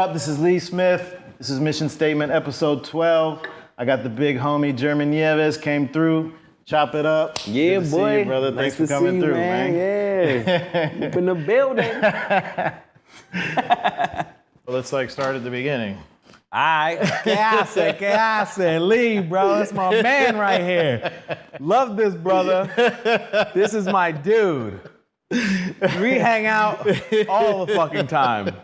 up? This is Lee Smith. This is Mission Statement episode 12. I got the big homie German Nieves came through. Chop it up. Yeah, Good to boy. see you, brother. Nice Thanks for coming through, man. Yeah. Up in the building. Well, let's start at the beginning. All right. ¿Qué hace? Lee, bro. That's my man right here. Love this, brother. This is my dude. We hang out all the fucking time.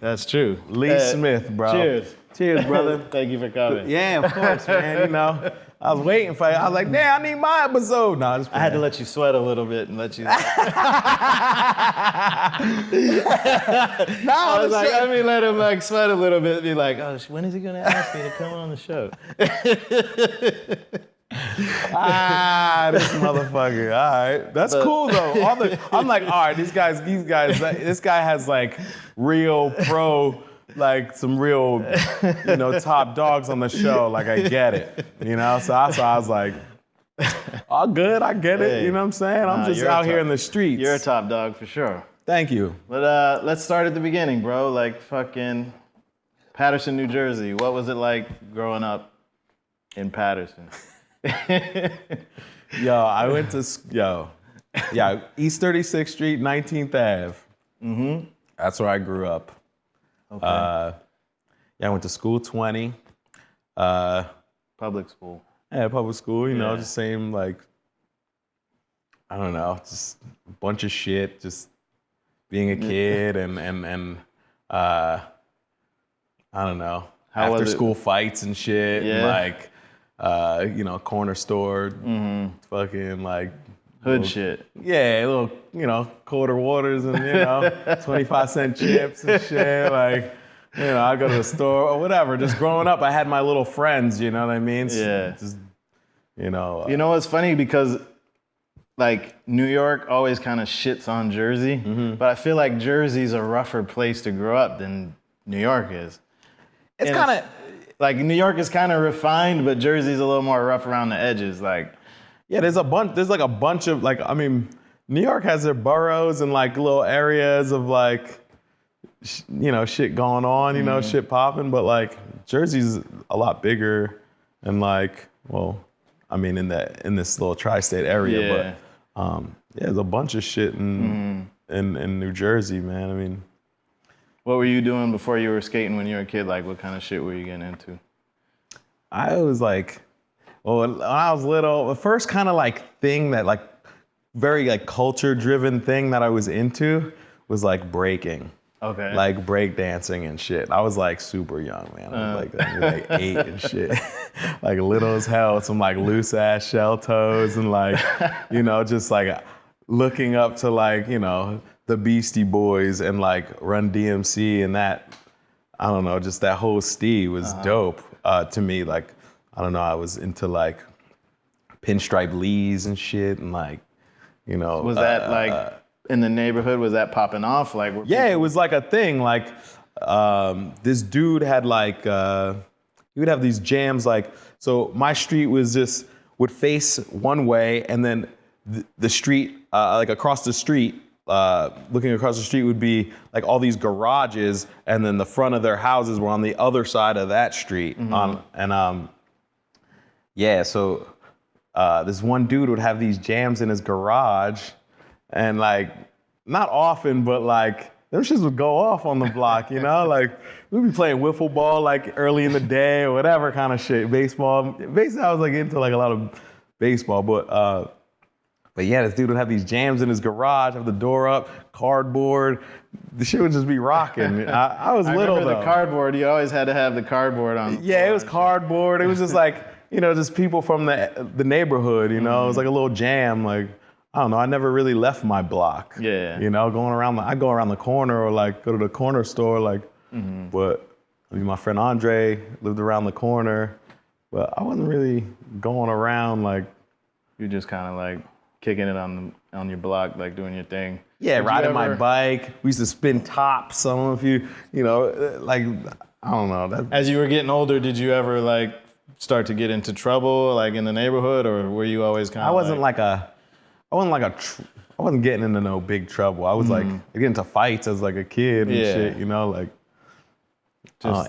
That's true. Lee Smith, bro. Cheers. Cheers, brother. Thank you for coming. Yeah, of course, man. You know, I was waiting for you. I was like, damn, I need my episode. No, I had to let you sweat a little bit and let you. I was like, let me let him sweat a little bit and be like, oh, when is he gonna ask me to come on the show? This motherfucker. All right, that's cool though. I'm like, all right, this guy has real pro, some real, top dogs on the show. Like I get it, So I was like, all good, I get it. You know what I'm saying? I'm just out here in the streets. You're a top dog for sure. Thank you. But let's start at the beginning, bro. Fucking Paterson, New Jersey. What was it like growing up in Paterson? I went to East 36th Street, 19th Ave. Mm-hmm. That's where I grew up. Okay. I went to school 20. Public school. Yeah, public school. Just same I don't know, just a bunch of shit. Just being a kid and I don't know. After school fights and shit. Yeah. And corner store, fucking hood shit. Yeah, little, quarter waters and, 25-cent chips and shit. I go to the store or whatever. Just growing up, I had my little friends, you know what I mean? Yeah. Just, You know what's funny? Because, New York always kind of shits on Jersey, but I feel like Jersey's a rougher place to grow up than New York is. It's kind of... New York is kind of refined, but Jersey's a little more rough around the edges. Yeah, there's a bunch of New York has their boroughs and little areas of shit going on, shit popping, but Jersey's a lot bigger and in this little tri-state area, but there's a bunch of shit in New Jersey, man. What were you doing before you were skating when you were a kid? What kind of shit were you getting into? I was when I was little, the first kind of thing that very culture-driven thing that I was into was breaking. Okay. Break dancing and shit. I was super young, man. I was 8 and shit. Little as hell, with some loose ass shell toes and just looking up to the Beastie Boys and Run DMC and that, I don't know, just that whole steez was dope to me. I don't know, I was into pinstripe Lees and shit and Was that in the neighborhood, was that popping off? Yeah, it was a thing. This dude had he would have these jams so my street would face one way and then the street, across the street, looking across the street would be all these garages, and then the front of their houses were on the other side of that street. So this one dude would have these jams in his garage, and not often, but them shits would go off on the block, we'd be playing wiffle ball early in the day or whatever kind of shit, baseball. Basically, I was into a lot of baseball, But yeah, this dude would have these jams in his garage, have the door up, cardboard. The shit would just be rocking. I was little though. The cardboard, you always had to have the cardboard on. Yeah, it was cardboard. It was just just people from the neighborhood, It was a little jam. I don't know, I never really left my block. Yeah. Going around, I go around the corner or go to the corner store, but my friend Andre lived around the corner, but I wasn't really going around You just kind of kicking it on your block, doing your thing. Yeah, riding my bike. We used to spin tops. Some of you, I don't know. As you were getting older, did you ever start to get into trouble in the neighborhood, or were you always kind of? I wasn't I wasn't getting into no big trouble. I was like getting into fights as like a kid and shit, you know, like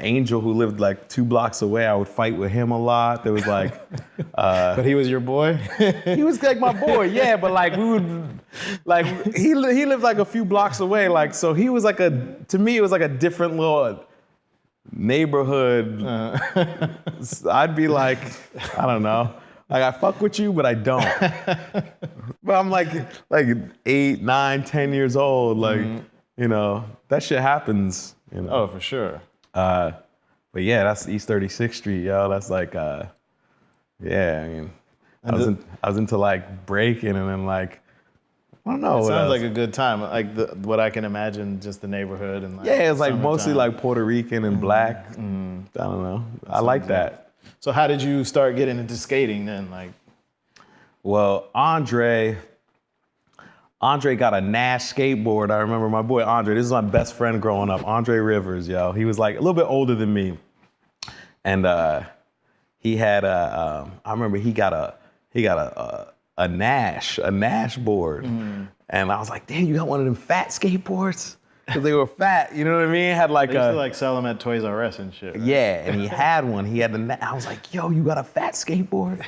Angel, who lived like 2 blocks away, I would fight with him a lot. There was like, but he was your boy? he was like my boy, yeah. But like we would, like he lived like a few blocks away, like so he was like to me it was like a different little neighborhood. I'd be like, I don't know, like I fuck with you, but I don't. But I'm like 8, 9, 10 years old, like you know that shit happens. You know? Oh, for sure. But yeah, that's East 36th Street, yo. That's like, yeah. I mean, I was into like breaking and then like, I don't know. It sounds like a good time. Like what I can imagine, just the neighborhood and like. Yeah, it's like mostly like Puerto Rican and black. I don't know. I like that. So how did you start getting into skating then? Like, well, Andre got a Nash skateboard. I remember my boy Andre. This is my best friend growing up, Andre Rivers, yo. He was like a little bit older than me, and he had I remember he got a Nash board, and I was like, damn, you got one of them fat skateboards? Because they were fat, you know what I mean? Had like they used to like sell them at Toys R Us and shit. Right? Yeah, and he had one. He had I was like, yo, you got a fat skateboard?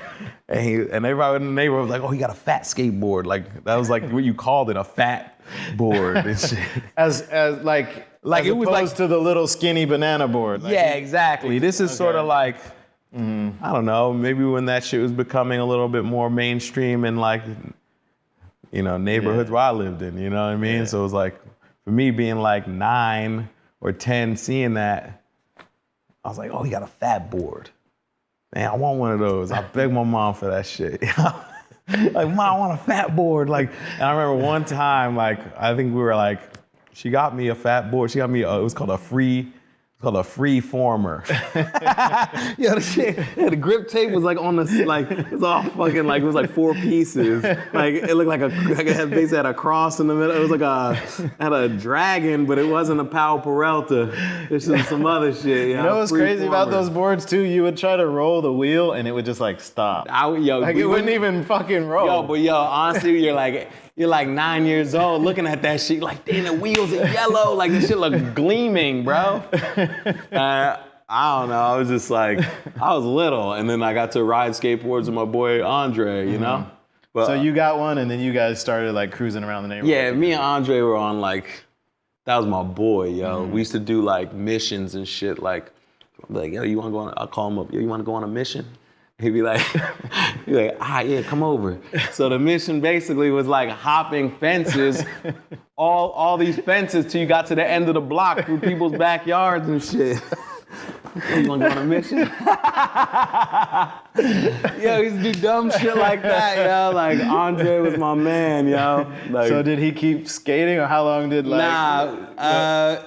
And everybody in the neighborhood was like, oh, he got a fat skateboard. Like that was like what you called it, a fat board and shit. As it was like to the little skinny banana board. Like, yeah, exactly. This is sort of like, I don't know, maybe when that shit was becoming a little bit more mainstream in like, you know, neighborhoods where I lived in, you know what I mean? So it was like, for me being like 9 or 10, seeing that, I was like, oh, he got a fat board. Man, I want one of those. I begged my mom for that shit. Like, Mom, I want a fat board. Like, and I remember one time, like, I think we were like, she got me a fat board. She got me, it was called a free former. Yeah, the shit, the grip tape was like on the, like, it was all fucking, like, it was like 4 pieces. Like, it looked like it had basically had a cross in the middle. It was like had a dragon, but it wasn't a Powell Peralta. This was some other shit. You know what's crazy about those boards too? You would try to roll the wheel and it would just like stop. It wouldn't even fucking roll. But honestly, you're like 9 years old looking at that shit, like, damn, the wheels are yellow. Like, this shit look gleaming, bro. I don't know. I was just like, I was little. And then I got to ride skateboards with my boy Andre, you know? But, so you got one and then you guys started like cruising around the neighborhood. Yeah, me and Andre were on like, that was my boy, yo. We used to do like missions and shit. Like, I'd be like, yo, you want to go on, I'll call him up, yo, you want to go on a mission? He'd be like, yeah, come over. So the mission basically was like hopping fences, all these fences till you got to the end of the block through people's backyards and shit. You wanna go on a mission? Yo, he used to do dumb shit like that, yo. Like Andre was my man, yo. Like, so did he keep skating or how long did like? I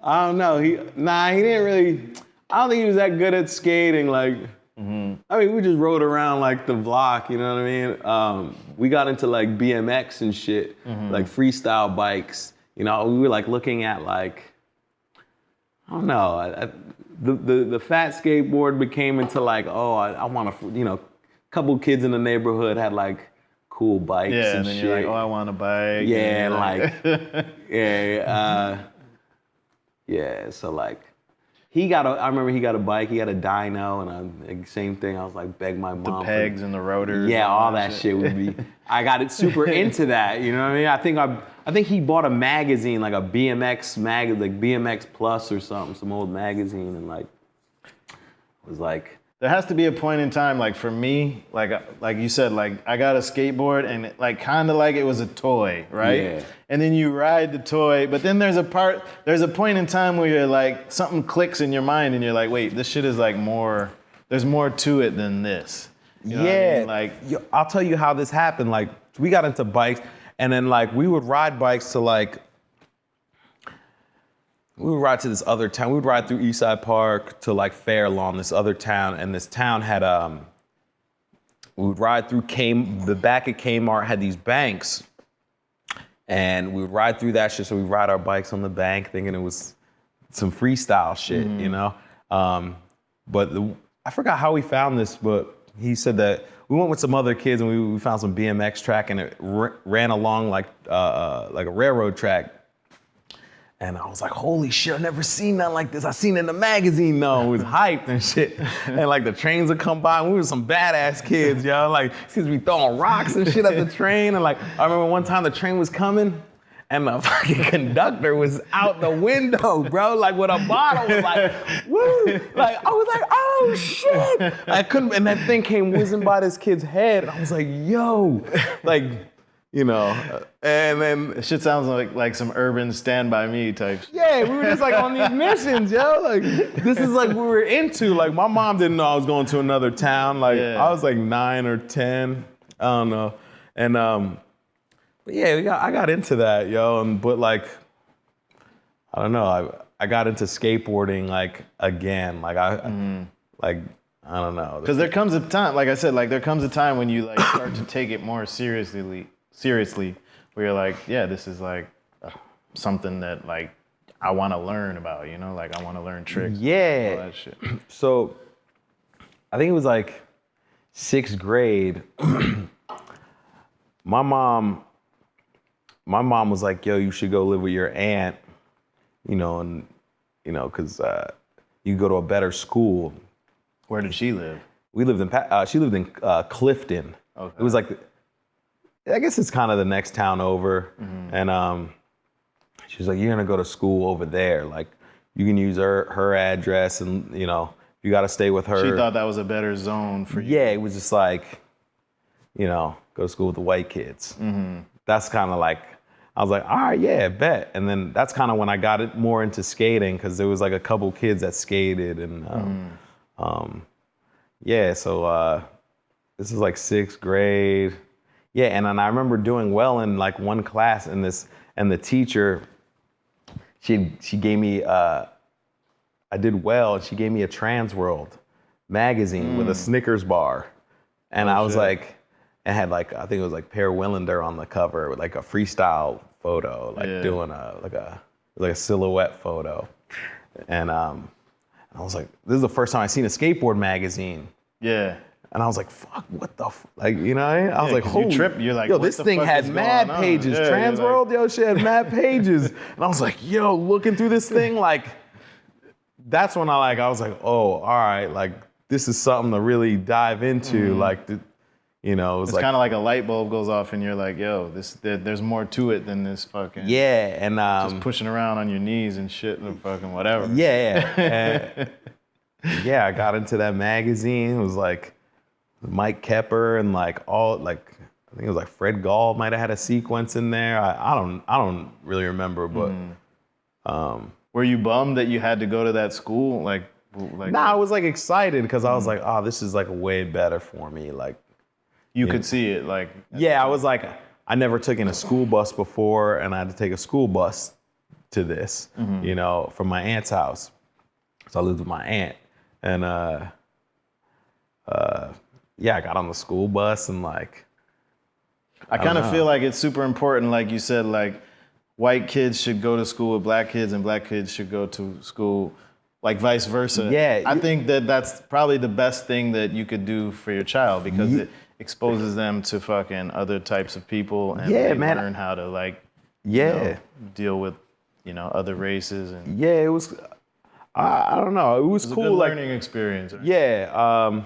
don't know. He didn't really. I don't think he was that good at skating. Like, I mean, we just rode around like the block, you know what I mean? We got into like BMX and shit, like freestyle bikes. You know, we were like looking at like, I don't know, the fat skateboard became into like, oh, I want to, you know, a couple kids in the neighborhood had like cool bikes and then shit. You're like, oh, I want a bike. Yeah, so like, I remember he got a bike, he had a dyno, and same thing, I was like, beg my mom. The pegs and the rotors. Yeah, all that shit would be, I got it super into that, you know what I mean? I think he bought a magazine, like a BMX magazine, like BMX Plus or something, some old magazine, and like, it was like. There has to be a point in time, like for me, like you said, like I got a skateboard and like kind of like it was a toy, right? Yeah. And then you ride the toy, but then there's a point in time where you're like, something clicks in your mind and you're like, wait, this shit is like more, there's more to it than this. You know what I mean? Like, I'll tell you how this happened. Like, we got into bikes and then like we would ride bikes to like, we would ride to this other town. We would ride through Eastside Park to like Fair Lawn, this other town, and this town had we would ride through the back of Kmart had these banks, and we would ride through that shit. So we'd ride our bikes on the bank, thinking it was some freestyle shit, you know. But I forgot how we found this, but he said that we went with some other kids and we found some BMX track and it ran along like a railroad track. And I was like, holy shit, I've never seen nothing like this. I seen it in the magazine though. It was hyped and shit. And like the trains would come by and we were some badass kids, yo. Like, kids be throwing rocks and shit at the train. And like, I remember one time the train was coming and the fucking conductor was out the window, bro, like with a bottle, was like, woo. Like, I was like, oh shit. I couldn't, and that thing came whizzing by this kid's head. And I was like, yo, like, you know, and then It shit sounds like some urban Stand By Me type shit. yeah, we were just like on these missions, yo. Like, this is like we were into. Like, my mom didn't know I was going to another town. Like, I was like 9 or 10, I don't know. And but yeah, I got into that, yo. But like, I don't know. I got into skateboarding like again. Like like I don't know. Because there comes a time, like I said, like there comes a time when you like start to take it more seriously, where you're like, yeah, this is like something that like I want to learn about, you know, like I want to learn tricks. Yeah. All that shit. So I think it was like 6th grade. My mom was like, yo, you should go live with your aunt, you know, and you know, because you go to a better school. Where did she live? We lived in she lived in Clifton. Okay. It was like, I guess it's kind of the next town over. And she was like, you're gonna go to school over there. Like, you can use her address, and you know, you got to stay with her. She thought that was a better zone for you. Yeah, it was just like, you know, go to school with the white kids. That's kind of like, I was like, all right, yeah, bet. And then that's kind of when I got it more into skating, because there was like a couple kids that skated, and yeah, so this is like 6th grade. Yeah, and then I remember doing well in like one class in this, and the teacher, she gave me, I did well, and she gave me a Trans World magazine with a Snickers bar. And I was like, it had like, I think it was like Per Willander on the cover with like a freestyle photo, like doing a silhouette photo. And I was like, this is the first time I seen a skateboard magazine. Yeah. And I was like, fuck, what the like, you know what I mean? I was like, holy, you're like, yo, what this the thing fuck had is mad going on? pages. Yeah, Trans you're World, yo, shit had mad pages. And I was like, yo, looking through this thing, like, that's when I was like, oh, all right, like, this is something to really dive into. Like, you know, It's like, kind of like a light bulb goes off and you're like, yo, there's more to it than this fucking yeah, and just pushing around on your knees and shit and fucking whatever. yeah. Yeah, I got into that magazine. It was like Mike Kepper and like all, like, I think it was like Fred Gall might have had a sequence in there. I don't really remember, but Were you bummed that you had to go to that school? Like nah, I was like excited because I was like, oh, this is like way better for me. Like, you could see it, like. yeah, I was like, I never taken a school bus before, and I had to take a school bus to this, you know, from my aunt's house. So I lived with my aunt, and yeah, I got on the school bus and like. I kind of feel like it's super important, like you said, like white kids should go to school with black kids and black kids should go to school, like vice versa. Yeah. I think that's probably the best thing that you could do for your child, because it exposes them to fucking other types of people, and they learn how to like, you know, deal with, you know, other races. And yeah, it was, I don't know, it was cool. A good like, learning experience. Right? Yeah,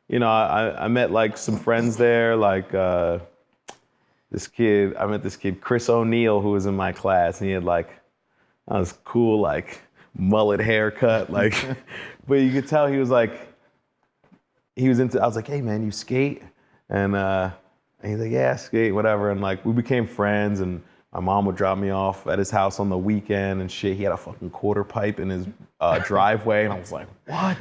you know, I met like some friends there, like I met this kid, Chris O'Neill, who was in my class, and he had like, this cool like mullet haircut, like, but you could tell he was into, I was like, hey man, you skate? And he's like, yeah, skate, whatever. And like, we became friends, and my mom would drop me off at his house on the weekend and shit. He had a fucking quarter pipe in his driveway, and I was like, what?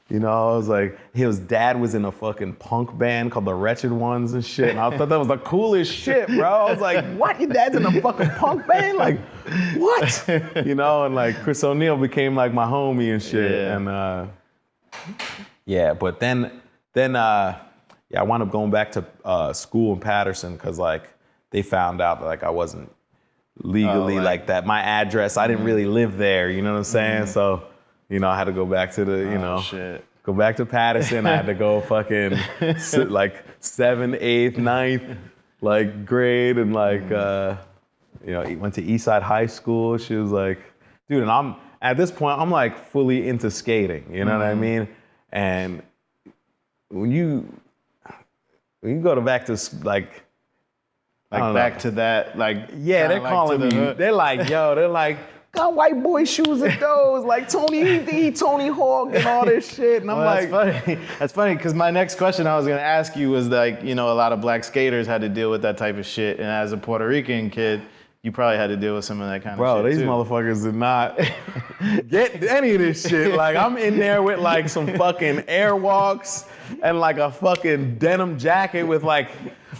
You know, I was like, his dad was in a fucking punk band called the Wretched Ones and shit. And I thought that was the coolest shit, bro. I was like, what? Your dad's in a fucking punk band? Like, what? You know, and like Chris O'Neill became like my homie and shit. Yeah. And yeah, but then yeah, I wound up going back to school in Paterson because like they found out that like I wasn't legally like that. My address, I didn't really live there, you know what I'm saying? So, you know, I had to go back to the, you know. Shit. go back to Paterson. I had to go fucking like 7th, 8th, 9th like grade, and like went to Eastside High School. She was like, dude, and I'm at this point I'm like fully into skating. You know what I mean? And when you go back to like back to that, like, yeah, they're calling me. They're like, got white boy shoes at those, like Tony Hawk and all this shit. And I'm like, that's funny because my next question I was gonna ask you was like, a lot of black skaters had to deal with that type of shit, and as a Puerto Rican kid, you probably had to deal with some of that kind of shit. Bro, these motherfuckers did not get any of this shit. Like, I'm in there with like some fucking Airwalks and like a fucking denim jacket with like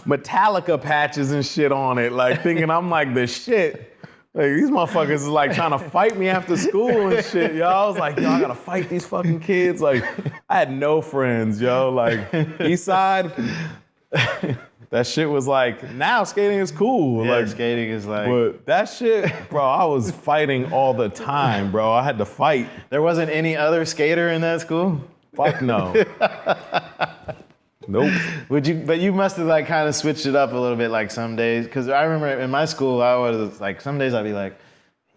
Metallica patches and shit on it, like thinking I'm like the shit. Like, these motherfuckers is like trying to fight me after school and shit, yo. I was like, yo, I gotta fight these fucking kids. Like, I had no friends, yo. Like, Eastside, that shit was like, now skating is cool. Yeah, like, skating is like. But that shit, bro, I was fighting all the time, bro. I had to fight. There wasn't any other skater in that school? Fuck no. Nope. But you must have like kind of switched it up a little bit, like some days, because I remember in my school I was like, some days I'd be like,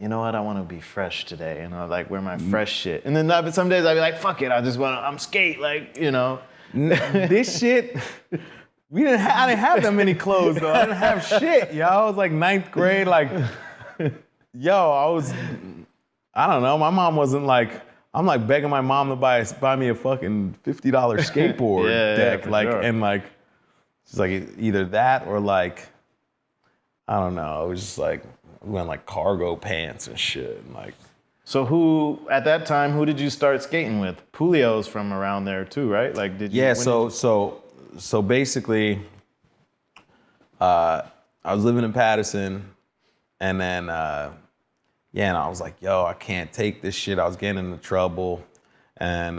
you know what, I want to be fresh today, and I'd like wear my fresh shit, and then some days I'd be like, fuck it, I'm skate, like, This shit, I didn't have that many clothes though. I didn't have shit, yo. I was like 9th grade, like, I don't know. My mom wasn't like. I'm like begging my mom to buy me a fucking $50 skateboard deck, like, sure. And like, she's like either that or like, I don't know. It was just like we went like cargo pants and shit, and like. So at that time, who did you start skating with? Julio's from around there too, right? Like, did you? Yeah. So basically, I was living in Paterson, and then. And I was like, yo, I can't take this shit. I was getting into trouble. And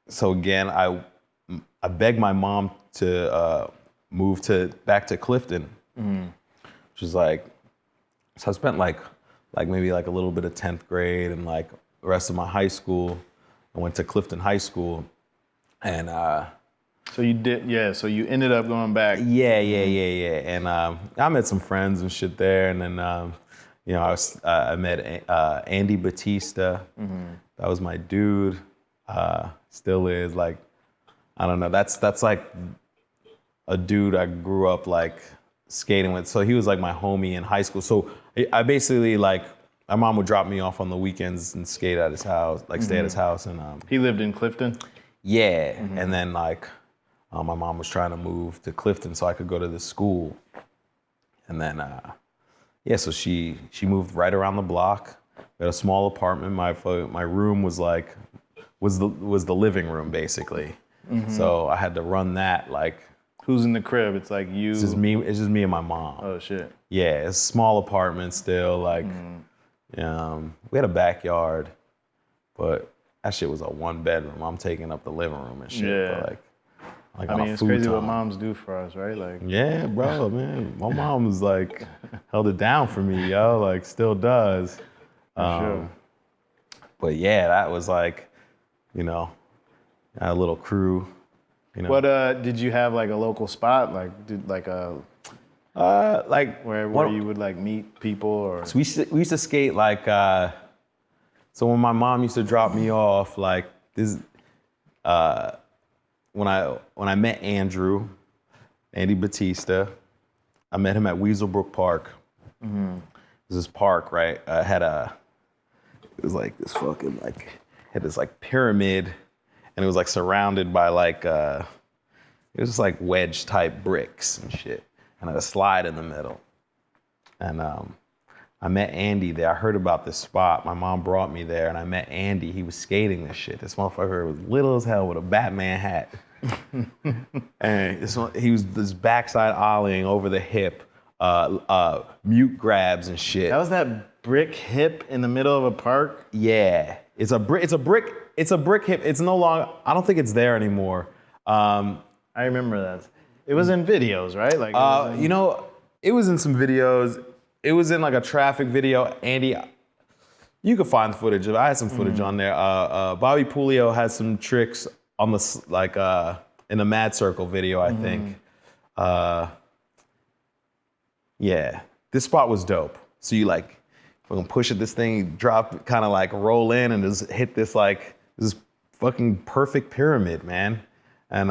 so again, I begged my mom to move back to Clifton. Which was like, so I spent like maybe like a little bit of 10th grade and like the rest of my high school. I went to Clifton High School. And so you did, yeah, so you ended up going back. Yeah. And I met some friends and shit there. And then, I met Andy Batista. That was my dude. Still is. Like, I don't know. That's like a dude I grew up like skating with. So he was like my homie in high school. So I basically like, my mom would drop me off on the weekends and skate at his house, like stay at his house. And he lived in Clifton? Yeah. And then like my mom was trying to move to Clifton so I could go to this school. And then so she moved right around the block. We had a small apartment. My room was the living room basically. So I had to run that like. Who's in the crib? It's like you. It's just me and my mom. Oh shit. Yeah, it's a small apartment still. Like, we had a backyard, but that shit was a 1-bedroom. I'm taking up the living room and shit. Yeah. But like I mean, it's crazy what moms do for us, right? Like. Yeah, bro, man. My mom was like, held it down for me, yo. Like, still does. For sure. But yeah, that was like, I had a little crew. What did you have like a local spot? Like where you would like meet people or? So we used to skate like. So when my mom used to drop me off, like this. When I met Andy Batista, I met him at Weaselbrook Park. There's this park, right? It was like this fucking like, had this like pyramid, and it was like surrounded by like, it was just like wedge type bricks and shit. And I had a slide in the middle. And I met Andy there. I heard about this spot. My mom brought me there, and I met Andy. He was skating this shit. This motherfucker was little as hell with a Batman hat. And he was this backside ollieing over the hip, mute grabs and shit. That was that brick hip in the middle of a park? Yeah. It's a brick hip. It's no longer, I don't think it's there anymore. I remember that. It was in videos, right? Like it was in some videos. It was in like a traffic video. Andy, You could find footage. I had some footage on there. Bobby Pulio has some tricks on the in the Mad Circle video, I think. Yeah, this spot was dope. So you like fucking push it, this thing, drop, kind of like roll in and just hit this fucking perfect pyramid, man. And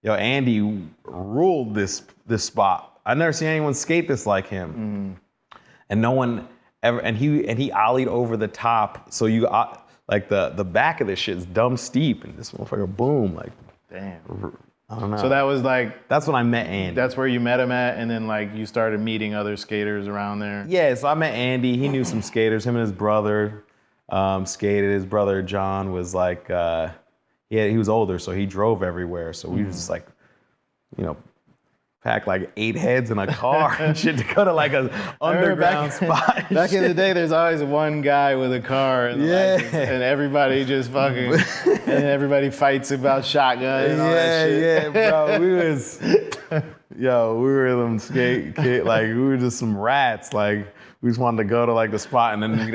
yo, Andy ruled this spot. I've never seen anyone skate this like him. And no one ever, and he ollied over the top. So you like the back of this shit is dumb steep, and this motherfucker boom, like damn. I don't know. So that was like, that's when I met Andy. That's where you met him at, and then like you started meeting other skaters around there. Yeah, so I met Andy. He knew some skaters. Him and his brother skated. His brother John was like, he was older, so he drove everywhere. So we was just like, pack like 8 heads in a car and shit to go to like an underground spot. Back in the day, there's always one guy with a car, and everybody just fucking, and everybody fights about shotgun and all that shit. Yeah, bro. We were them skate kid, like we were just some rats. Like we just wanted to go to like the spot, and then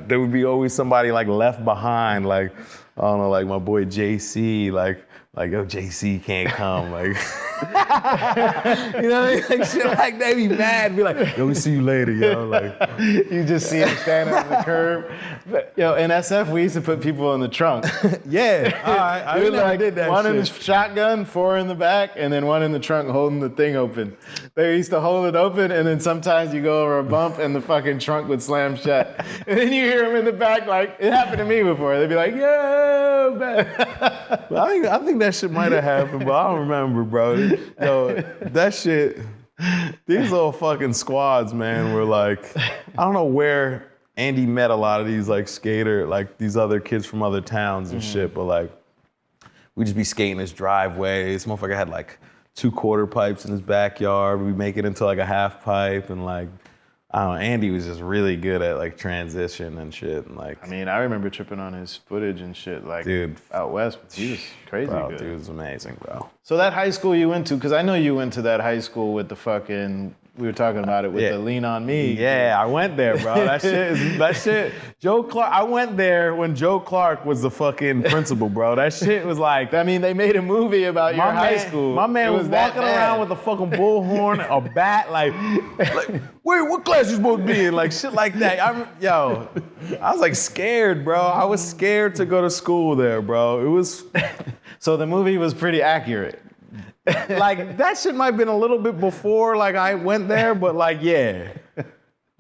there would be always somebody like left behind, like I don't know, like my boy JC, like yo, JC can't come, like. You know what I mean? Like shit like they be mad, be like, yo, we see you later, yo. Like you just see him standing on the curb. Yo, in SF, we used to put people in the trunk. Yeah, all right. I never did that. One in the shotgun, 4 in the back, and then one in the trunk holding the thing open. They used to hold it open, and then sometimes you go over a bump and the fucking trunk would slam shut. And then you hear them in the back, like, it happened to me before. They'd be like, yo, man. I think that shit might have happened, but I don't remember, bro. Yo, that shit, these little fucking squads, man, were like, I don't know where Andy met a lot of these like these other kids from other towns and shit, but like, we'd just be skating his driveway. This motherfucker had like 2 quarter pipes in his backyard. We'd make it into like a half pipe, and like, I don't know, Andy was just really good at like transition and shit. And like, I mean, I remember tripping on his footage and shit, like, dude, out west. He was crazy good. Dude was amazing, bro. So that high school you went to, because I know you went to that high school with the fucking, we were talking about it with the Lean On Me. Yeah, I went there, bro. That shit. Joe Clark, I went there when Joe Clark was the fucking principal, bro. That shit was like, I mean, they made a movie about your high school. My man was walking around with a fucking bullhorn, a bat, like, wait, what class you supposed to be in? Like shit like that. I was like scared, bro. I was scared to go to school there, bro. It was. So the movie was pretty accurate. Like that shit might have been a little bit before like I went there, but like yeah.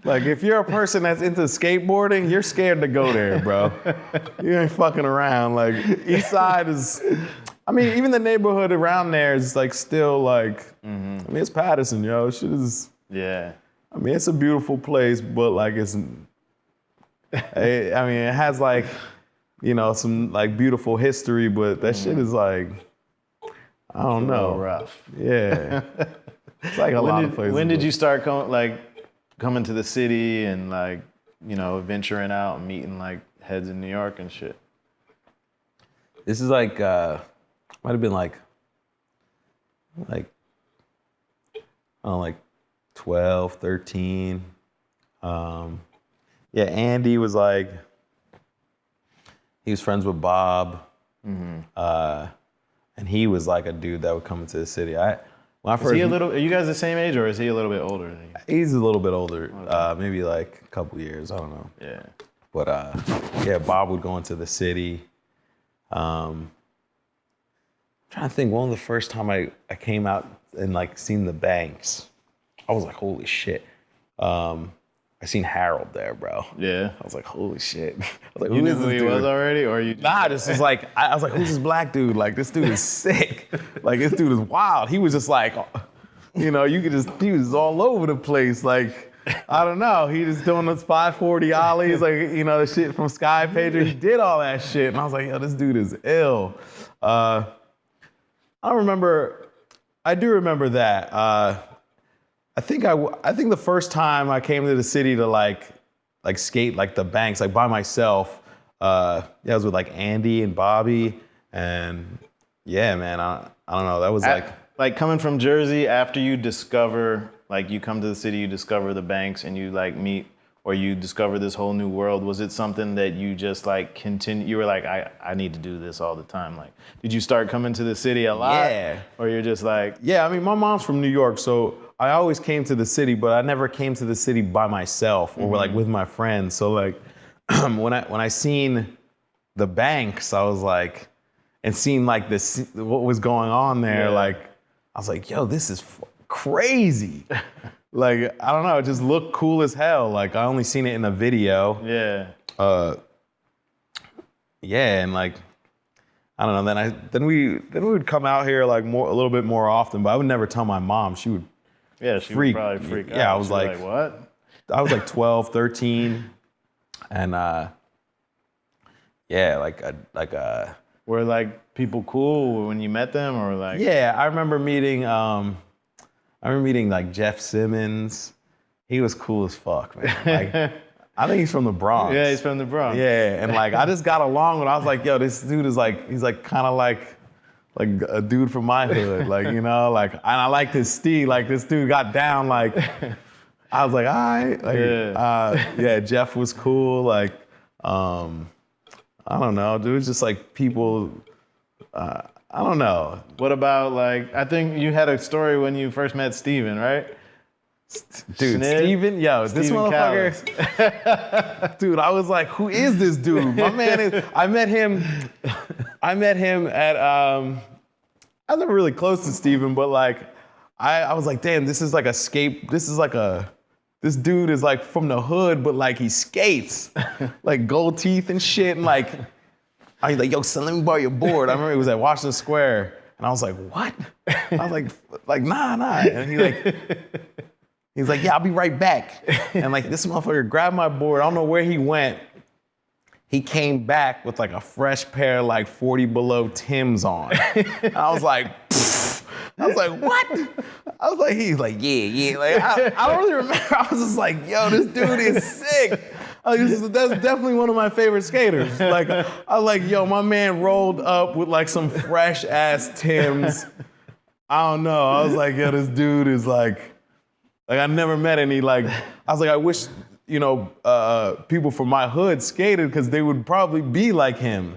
Like if you're a person that's into skateboarding, you're scared to go there, bro. You ain't fucking around. Like East Side is, I mean, even the neighborhood around there is like still like, I mean, it's Paterson, yo. Shit is, yeah. I mean, it's a beautiful place, but like I mean, it has like, some like beautiful history, but that shit is like, I don't know. Rough. Yeah. It's like a lot of places. When did you start coming to the city and like, venturing out and meeting like heads in New York and shit? This is like, might have been like, I don't know, like 12, 13. Yeah, Andy was like, he was friends with Bob. And he was like a dude that would come into the city. When I first, are you guys the same age, or is he a little bit older than you? He's a little bit older, maybe like a couple years, I don't know. Yeah. But yeah, Bob would go into the city. I'm trying to think, one of the first time I came out and like seen the Banks, I was like, holy shit. I seen Harold there, bro. Yeah. I was like, holy shit. I was like, you knew who he was already, or you? Nah, this is like, I was like, who's this black dude? Like, this dude is sick. Like, this dude is wild. He was just like, he was all over the place. Like, I don't know. He just doing those 540 ollies, like, the shit from Sky Pager. He did all that shit. And I was like, yo, this dude is ill. I do remember that. I think the first time I came to the city to like skate like the Banks like by myself, I was with like Andy and Bobby, and yeah, man, I don't know. That was like coming from Jersey after you discover, like you come to the city, you discover the Banks, and you like meet, or you discovered this whole new world, was it something that you just like continue? You were like, I need to do this all the time. Like, did you start coming to the city a lot? Yeah. Or you're just like, yeah. I mean, my mom's from New York, so I always came to the city, but I never came to the city by myself or like with my friends. So like, when I seen the Banks, I was like, and seeing like this, what was going on there, like, I was like, yo, this is crazy. Like, I don't know, it just looked cool as hell. Like, I only seen it in a video. Yeah. Yeah, and like, I don't know. Then we would come out here like a little bit more often, but I would never tell my mom. She would. Yeah, she would probably freak out. Yeah, I was like, what? I was like 12, 13, and yeah, were like people cool when you met them, or like? Yeah, I remember meeting like Jeff Simmons. He was cool as fuck, man. Like, I think he's from the Bronx. Yeah, he's from the Bronx. Yeah, and like I just got along with. I was like, yo, this dude is like, he's like kind of like a dude from my hood, like, you know, like, and I liked his steed. Like, this dude got down, like, I was like, all right, like, yeah, Jeff was cool. Like, I don't know, dude. It's just like people. I don't know. What about like? I think you had a story when you first met Steven, right? Dude, Steven, yo, this motherfucker. Dude, I was like, who is this dude? My man is. I met him at. I was never really close to Steven, but like, I was like, damn, this is like a skate. This dude is like from the hood, but like he skates, like gold teeth and shit, and like. I was like, yo, son, let me borrow your board. I remember he was at Washington Square, and I was like, what? I was like, nah. And he's like, yeah, I'll be right back. And like, this motherfucker grabbed my board. I don't know where he went. He came back with like a fresh pair of like 40 below Timbs on. And I was like, pfft. I was like, what? I was like, he's like, yeah. Like, I don't really remember. I was just like, yo, this dude is sick. That's definitely one of my favorite skaters. Like, I was like, yo, my man rolled up with like some fresh ass Timbs. I don't know. I was like, yo, this dude is like I never met any like. I was like, I wish, you know, people from my hood skated because they would probably be like him.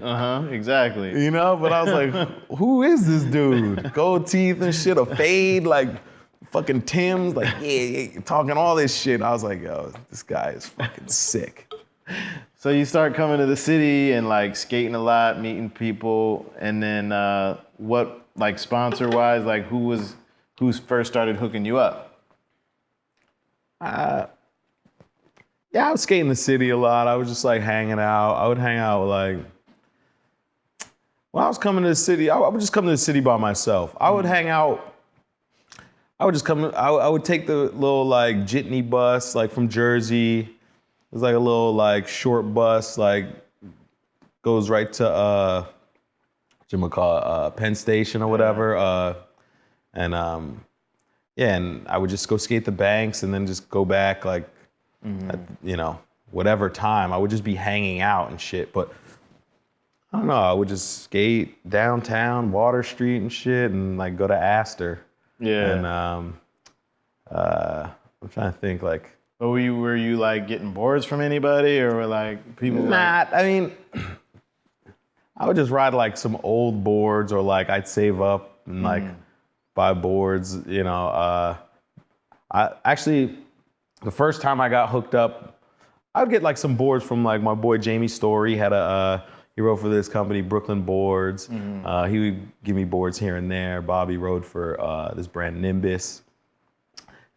Exactly. You know, but I was like, who is this dude? Gold teeth and shit, a fade, like fucking Timbs, like yeah, talking all this shit. I was like, yo, this guy is fucking sick. So you start coming to the city and like skating a lot, meeting people, and then what, like sponsor wise, like who's first started hooking you up? Yeah, I was skating the city a lot. I was just like hanging out. I would hang out with like, when I was coming to the city, I would just come to the city by myself. I would hang out. I would just come, I would take the little like jitney bus, like from Jersey. It was like a little like short bus, like goes right to, Penn Station or whatever. And I would just go skate the Banks and then just go back like, at, you know, whatever time. I would just be hanging out and shit. But I don't know, I would just skate downtown, Water Street and shit, and like go to Astor. Yeah. And I'm trying to think like. But were you like getting boards from anybody, or were like people? Not. I mean, I would just ride like some old boards, or like I'd save up and like buy boards. You know, I actually the first time I got hooked up, I would get like some boards from like my boy Jamie Story. He wrote for this company, Brooklyn Boards. He would give me boards here and there. Bobby rode for this brand Nimbus.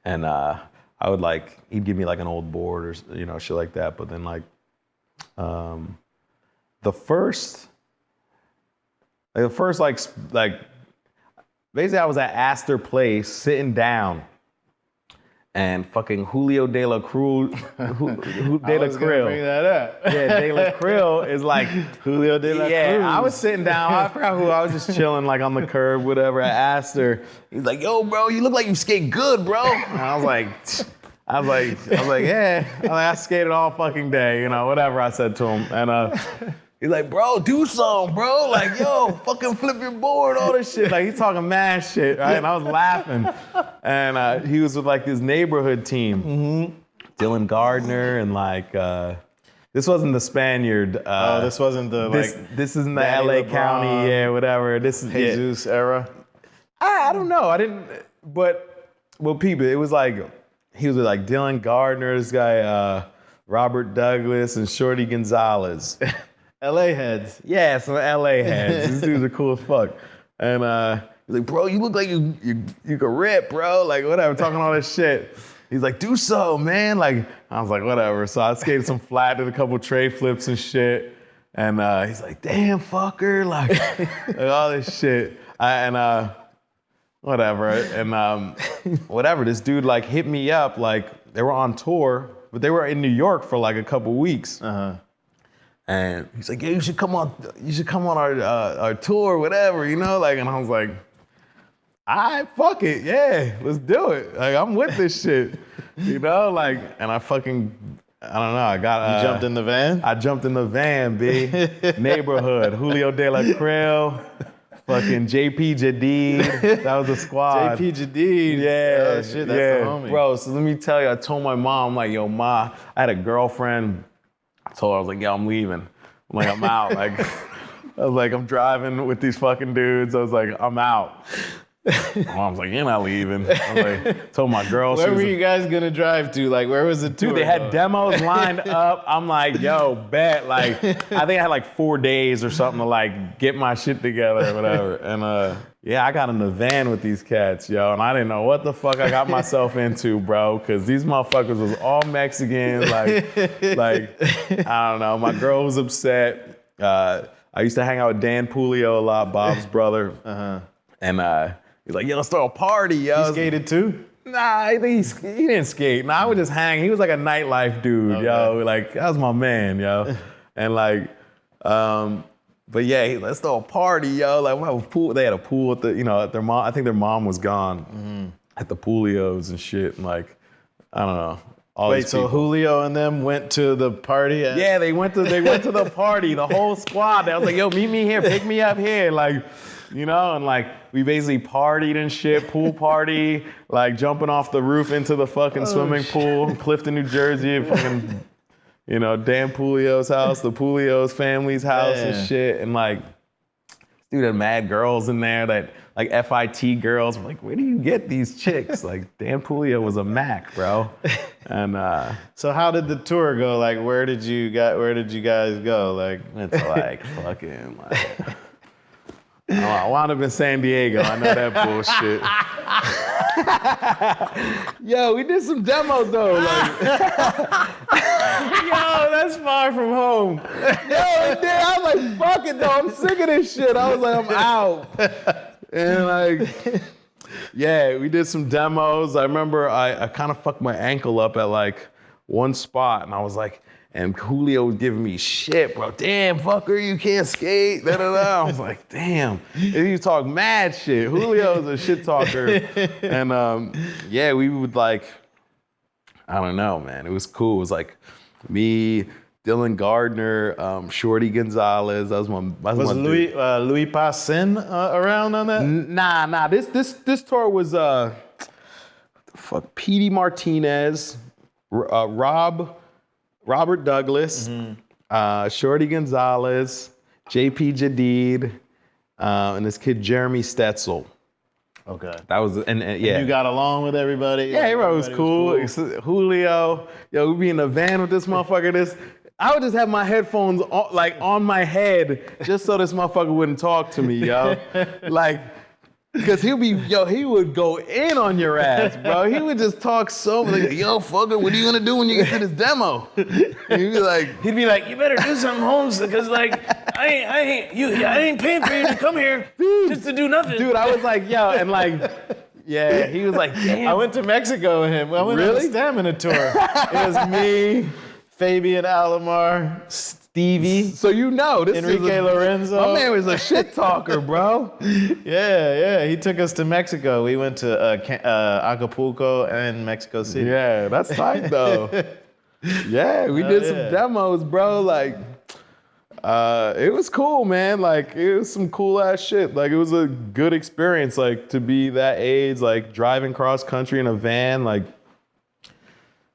And I would like, he'd give me like an old board or, you know, shit like that. But then like, the first like, basically I was at Astor Place sitting down. And fucking Julio De La Cruz, De La Krill. Bring that up. Yeah, De La Krill is like Julio De La Cruz. Yeah, I was sitting down. I forgot who. I was just chilling like on the curb, whatever. I asked her. He's like, "Yo, bro, you look like you skate good, bro." And I was like, "Yeah." I skated all fucking day, you know, whatever I said to him. And he's like, "Bro, do something, bro. Like, yo, fucking flip your board, all this shit." Like, he's talking mad shit, right? And I was laughing. And he was with like this neighborhood team. Dylan Gardner and like this wasn't the Spaniard. This wasn't the This isn't the Danny LA LeBron, County, whatever. This is Jesus era. I don't know. I didn't. But well, people, it was like he was with like Dylan Gardner, this guy Robert Douglas, and Shorty Gonzalez. LA heads. Yeah, some LA heads. These dudes are cool as fuck. And he's like, bro, you look like you could rip, bro. Like, whatever, talking all this shit. He's like, do so, man. Like, I was like, whatever. So I skated some flat, did a couple tray flips and shit. And he's like, damn, fucker. Like all this shit. Whatever. And whatever, this dude like hit me up. Like, they were on tour, but they were in New York for like a couple weeks. And he's like, yeah, you should come on our tour, whatever, you know? Like, and I was like, all right, fuck it, yeah, let's do it. Like, I'm with this shit, you know? Like, and I don't know, I got... You jumped in the van? I jumped in the van, B. Neighborhood, Julio De La Creel, fucking JP Jadid, that was the squad. JP Jadid. Yeah. Oh, shit, that's the homie. Bro, so let me tell you, I told my mom, I'm like, yo, Ma, I had a girlfriend. I told her, I was like, yo, I'm leaving. I'm like, I'm out. Like, I was like, I'm driving with these fucking dudes. I was like, I'm out. My mom's like, you're not leaving. I was like, told my girl. Where were you guys gonna drive to? Like, where was the tour? Dude, they had demos lined up. I'm like, yo, bet. Like, I think I had like 4 days or something to like get my shit together or whatever. And yeah, I got in the van with these cats, yo, and I didn't know what the fuck I got myself into, bro, because these motherfuckers was all Mexican. Like, I don't know. My girl was upset. I used to hang out with Dan Pulio a lot, Bob's brother. And he's like, yo, let's throw a party, yo. He skated too? Nah, I think he didn't skate. Nah, I would just hang. He was like a nightlife dude, yo. Like, that was my man, yo. And like, but yeah, let's throw a party, yo. Like, we have a pool. They had a pool at the, at their mom. I think their mom was gone at the Pulios and shit. And like, I don't know. Wait, so Julio and them went to the party? Yeah, they went to the party. The whole squad. I was like, yo, meet me here. Pick me up here. Like, and like we basically partied and shit, pool party, like jumping off the roof into the fucking swimming pool, Clifton, New Jersey, fucking, Dan Pulio's house, the Pulio's family's house and shit. And like, dude, had mad girls in there that like FIT girls. I'm like, where do you get these chicks? Like, Dan Pulio was a Mac, bro. And so how did the tour go? Like, where did you guys go? Like, it's like fucking like. I wound up in San Diego. I know that bullshit. Yo, we did some demos though. Like, yo, that's far from home. Yo, dude, I was like, fuck it though. I'm sick of this shit. I was like, I'm out. And like, yeah, we did some demos. I remember I kind of fucked my ankle up at like one spot, and I was like, and Julio was giving me shit, bro. Damn, fucker, you can't skate. Da, da, da. I was like, damn. And he talk mad shit. Julio's a shit talker. And yeah, we would like, I don't know, man. It was cool. It was like me, Dylan Gardner, Shorty Gonzalez. That was my Was Louis Paterson around on that? Nah. This tour was Petey Martinez, Robert Douglas, Shorty Gonzalez, JP Jadid, and this kid Jeremy Stetzel. Okay. That was and yeah. And you got along with everybody? Yeah, everybody was cool. Julio, yo, we be in the van with this motherfucker. I would just have my headphones on my head just so this motherfucker wouldn't talk to me, yo. Like, because he would go in on your ass, bro. He would just talk so much, like, yo, fucker, what are you gonna do when you get to this demo? And he'd be like, you better do something, Holmes, because like, I ain't paying for you to come here just to do nothing. Dude, I was like, yo, and like, yeah, he was like, damn. I went to Mexico with him. I went on the Stamina tour. It was me, Fabian Alomar, Stevie. So this Enrique Lorenzo. My man was a shit talker, bro. Yeah. He took us to Mexico. We went to Acapulco and Mexico City. Yeah, that's tight though. Yeah, we did some demos, bro. Like, it was cool, man. Like, it was some cool ass shit. Like, it was a good experience, like, to be that age, like, driving cross country in a van, like,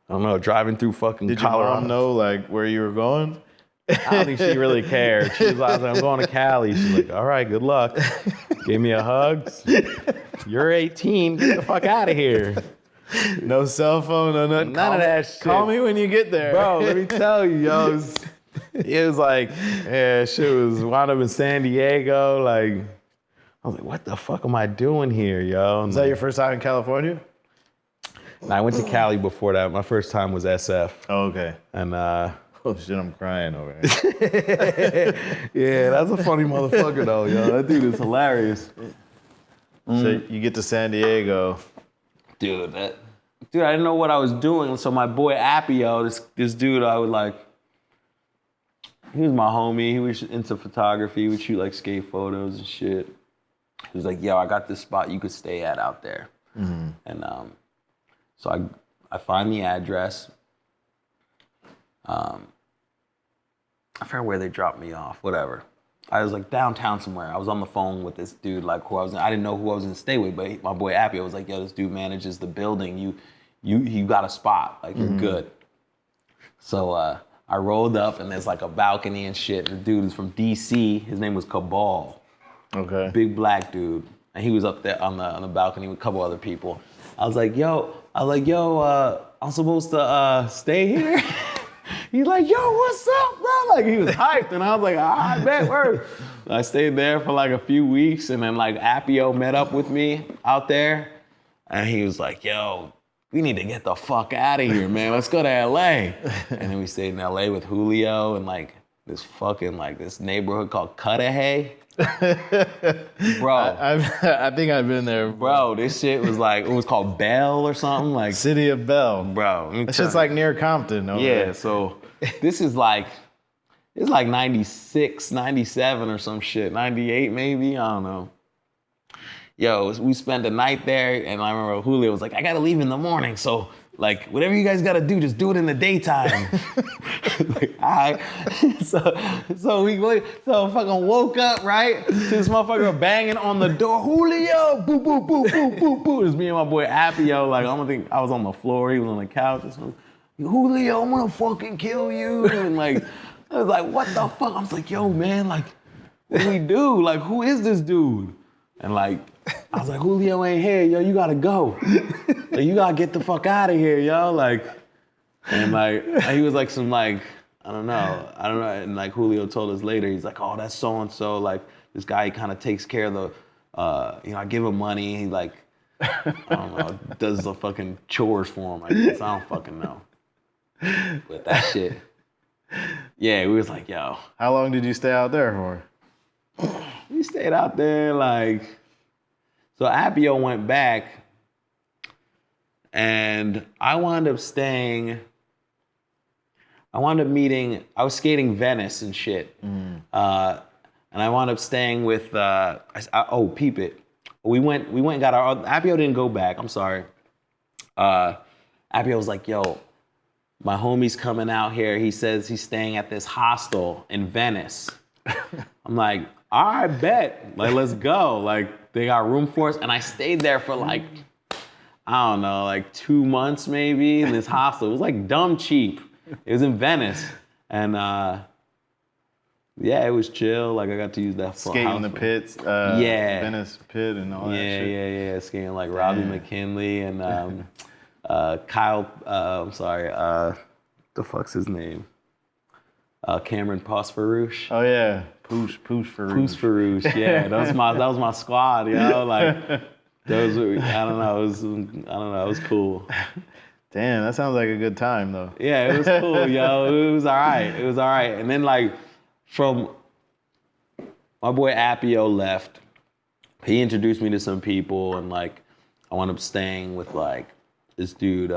I don't know, driving through fucking Did your Colorado. mom know like where you were going? I don't think she really cared. She was like, I'm going to Cali. She's like, all right, good luck. Gave me a hug. You're 18, get the fuck out of here. No cell phone, no nothing. None of that shit. Call me when you get there. Bro, let me tell you, yo. It was like, yeah, shit was wound up in San Diego. Like, I was like, what the fuck am I doing here, yo? Was that your first time in California? And I went to Cali before that. My first time was SF. Oh, okay. And oh shit, I'm crying over here. yeah, that's a funny motherfucker though, yo. That dude is hilarious. So you get to San Diego. Dude, I didn't know what I was doing. So my boy Appio, this dude, I would like, he was my homie. He was into photography. He would shoot like skate photos and shit. He was like, yo, I got this spot you could stay at out there. Mm-hmm. And so I find the address. I forgot where they dropped me off, whatever. I was like downtown somewhere. I was on the phone with this dude, like I didn't know who I was gonna stay with, but my boy Appio was like, yo, this dude manages the building. You got a spot, like you're good. So I rolled up and there's like a balcony and shit. The dude is from DC. His name was Cabal. Okay. Big black dude. And he was up there on the balcony with a couple other people. I was like, yo, I'm supposed to stay here? He's like, yo, what's up, bro? Like, he was hyped, and I was like, I bet, word. I stayed there for like a few weeks, and then like Appio met up with me out there, and he was like, yo, we need to get the fuck out of here, man. Let's go to LA. And then we stayed in LA with Julio and like this fucking like this neighborhood called Cudahy. Bro, I think I've been there. Bro, this shit was like, it was called Bell or something. Like City of Bell. Bro. It's just like near Compton. Yeah, there. So this is like, it's like 96, 97 or some shit. 98 maybe, I don't know. Yo, we spent the night there, and I remember Julio was like, I gotta leave in the morning, so like, whatever you guys gotta do, just do it in the daytime. Like, all right. So fucking woke up, right? To this motherfucker banging on the door. Julio, boo, boo, boo, boo, boo, boo. It was me and my boy Appio. Like, I don't think I was on the floor. He was on the couch or something. Julio, I'm gonna fucking kill you. And like, I was like, what the fuck? I was like, yo, man, like, what do we do? Like, who is this dude? And like, I was like, Julio ain't here, yo, you gotta go. Like, you gotta get the fuck out of here, yo. Like, and like, he was like some like, I don't know. And like Julio told us later, he's like, oh, that's so-and-so. Like, this guy, he kind of takes care of the, I give him money. He like, I don't know, does the fucking chores for him, I guess. I don't fucking know. But that shit, yeah, we was like, yo. How long did you stay out there for? We stayed out there like, so Appio went back and I wound up meeting, I was skating Venice and shit. And I wound up staying with, peep it. We went and got Appio didn't go back, I'm sorry. Appio was like, yo, my homie's coming out here. He says he's staying at this hostel in Venice. I'm like, all right, bet. Like, let's go. Like, they got room for us. And I stayed there for like, I don't know, like 2 months maybe in this hostel. It was like dumb cheap. It was in Venice. And yeah, it was chill. Like, I got to use that skating in the pits. Venice pit and all that shit. Yeah. Skating like Robbie McKinley and Kyle, the fuck's his name? Cameron Posfarouche. Oh yeah, Poosh Farouche. Yeah, that was my squad, yo. Like, those were, I don't know, it was cool. Damn, that sounds like a good time though. Yeah, it was cool, yo. It was all right. And then like, from my boy Appio left, he introduced me to some people, and like, I wound up staying with like this dude.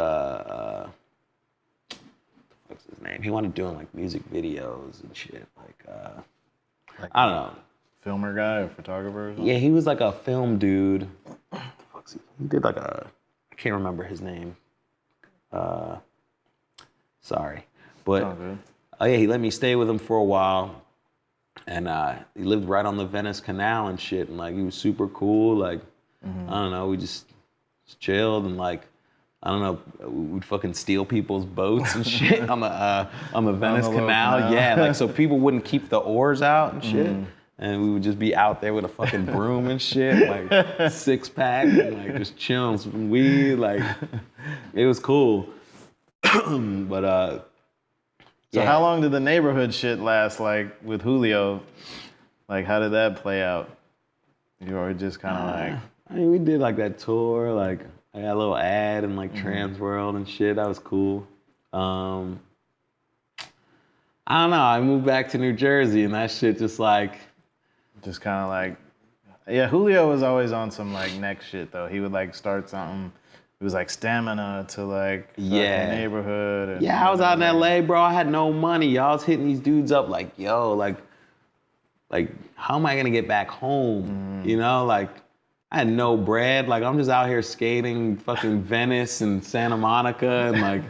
What's his name? He wanted doing like music videos and shit. Like I don't know. Filmer guy or photographer or something? Yeah, he was like a film dude. He did like I can't remember his name. Sorry. But oh yeah, he let me stay with him for a while. And he lived right on the Venice Canal and shit. And like, he was super cool. Like, I don't know, we just chilled and like, I don't know, we'd fucking steal people's boats and shit on the Venice Canal. Yeah, like so people wouldn't keep the oars out and shit. And we would just be out there with a fucking broom and shit, like 6-pack, and like just chilling some weed. Like, it was cool. But So how long did the neighborhood shit last, like with Julio? Like, how did that play out? You were just kind of like... I mean, we did like that tour, like I got a little ad in like Trans World and shit. That was cool. I don't know. I moved back to New Jersey and that shit just like... Just kind of like... Yeah, Julio was always on some like next shit though. He would like start something. It was like stamina to like neighborhood. And, I was out in LA, bro. I had no money. I was hitting these dudes up like, yo, like how am I gonna get back home? You know, like I had no bread. Like I'm just out here skating fucking Venice and Santa Monica and like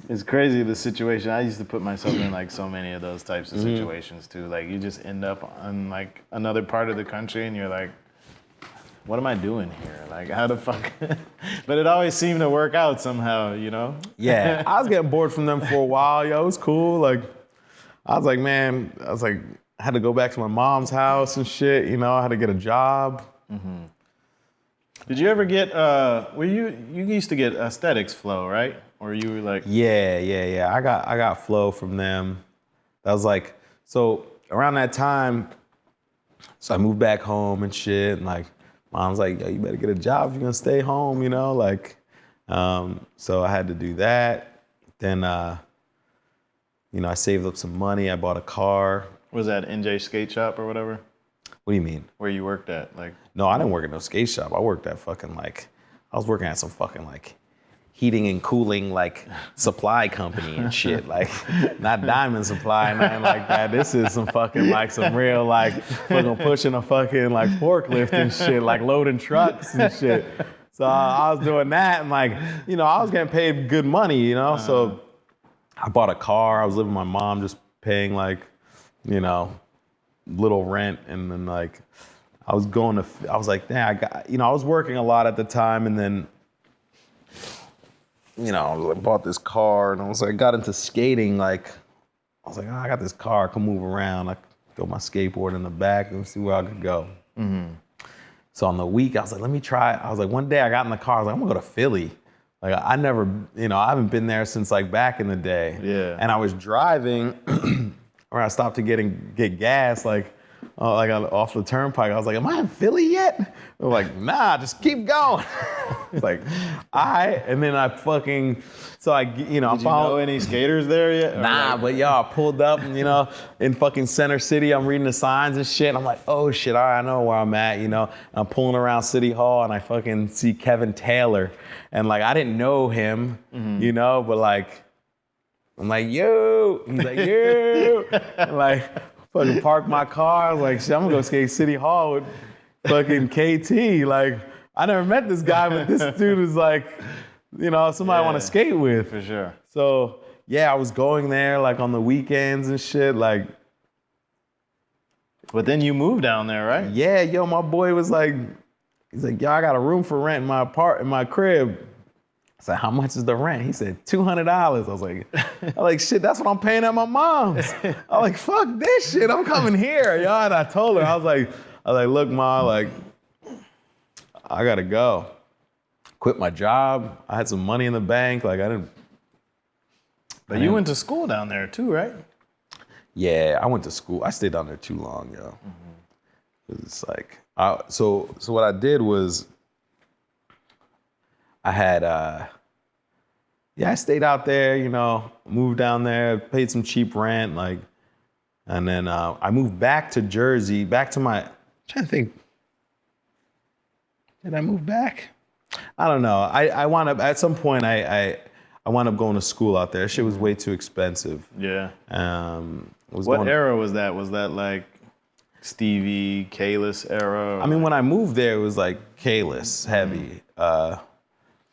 it's crazy the situation. I used to put myself in like so many of those types of situations too. Like you just end up on like another part of the country and you're like, what am I doing here? Like how the fuck? But it always seemed to work out somehow, you know? Yeah, I was getting bored from them for a while. Yo, it was cool. Like I was like, I had to go back to my mom's house and shit, you know, I had to get a job. Did you ever get, you used to get Aesthetics Flow, right? Or you were like... Yeah. I got Flow from them. That was like, so around that time, so I moved back home and shit, and like, mom's like, yo, you better get a job if you're gonna stay home, you know, like, so I had to do that. Then, you know, I saved up some money, I bought a car. Was that NJ Skate Shop or whatever? What do you mean? Where you worked at? Like, no, I didn't work at no skate shop. I worked at fucking like, I was working at some fucking like heating and cooling like supply company and shit. Like, not Diamond Supply, nothing like that. This is some fucking like some real like fucking pushing a fucking like forklift and shit, like loading trucks and shit. So I was doing that and like, you know, I was getting paid good money, you know? So I bought a car. I was living with my mom, just paying like, you know, little rent, and then like I was like, damn, I got, you know, I was working a lot at the time, and then, you know, I bought this car, and I was like, got into skating, like, I was like, oh, I got this car, I can move around, I can throw my skateboard in the back and see where I could go. So on the week, I was like, let me try, I was like, one day I got in the car, I was like, I'm gonna go to Philly. Like, I never, you know, I haven't been there since like back in the day. Yeah. And I was driving, or I stopped to get gas, like off the turnpike. I was like, am I in Philly yet? They're like, nah, just keep going. It's like, all right. And then I fucking, so I, you know, Did you know any skaters there yet? Nah, like... but y'all pulled up, and, you know, in fucking Center City, I'm reading the signs and shit. And I'm like, oh shit, all right, I know where I'm at, you know. And I'm pulling around City Hall, and I fucking see Kevin Taylor. And like, I didn't know him, you know, but like, I'm like, yo. He's like, yo. Like, fucking park my car. I was like, shit, I'm gonna go skate City Hall with fucking KT. Like, I never met this guy, but this dude is like, you know, somebody I want to skate with. For sure. So, yeah, I was going there like on the weekends and shit. Like, but then you moved down there, right? Yeah, yo, my boy was like, he's like, yo, I got a room for rent in my crib. I said, how much is the rent? He said, $200. I was like, shit, that's what I'm paying at my mom's. I'm like, fuck this shit, I'm coming here, yo. And I told her, I was like, look, Ma, like, I gotta go. Quit my job. I had some money in the bank. Like, I didn't. But you went to school down there too, right? Yeah, I went to school. I stayed down there too long, yo. It's like, so what I did was, I had, I stayed out there, you know, moved down there, paid some cheap rent, like, and then I moved back to Jersey, back to I'm trying to think, did I move back? I don't know. I wound up, at some point, I wound up going to school out there. Shit was way too expensive. Yeah. What era was that? Was that like Stevie, Kalis era? I mean, when I moved there, it was like Kalis, heavy.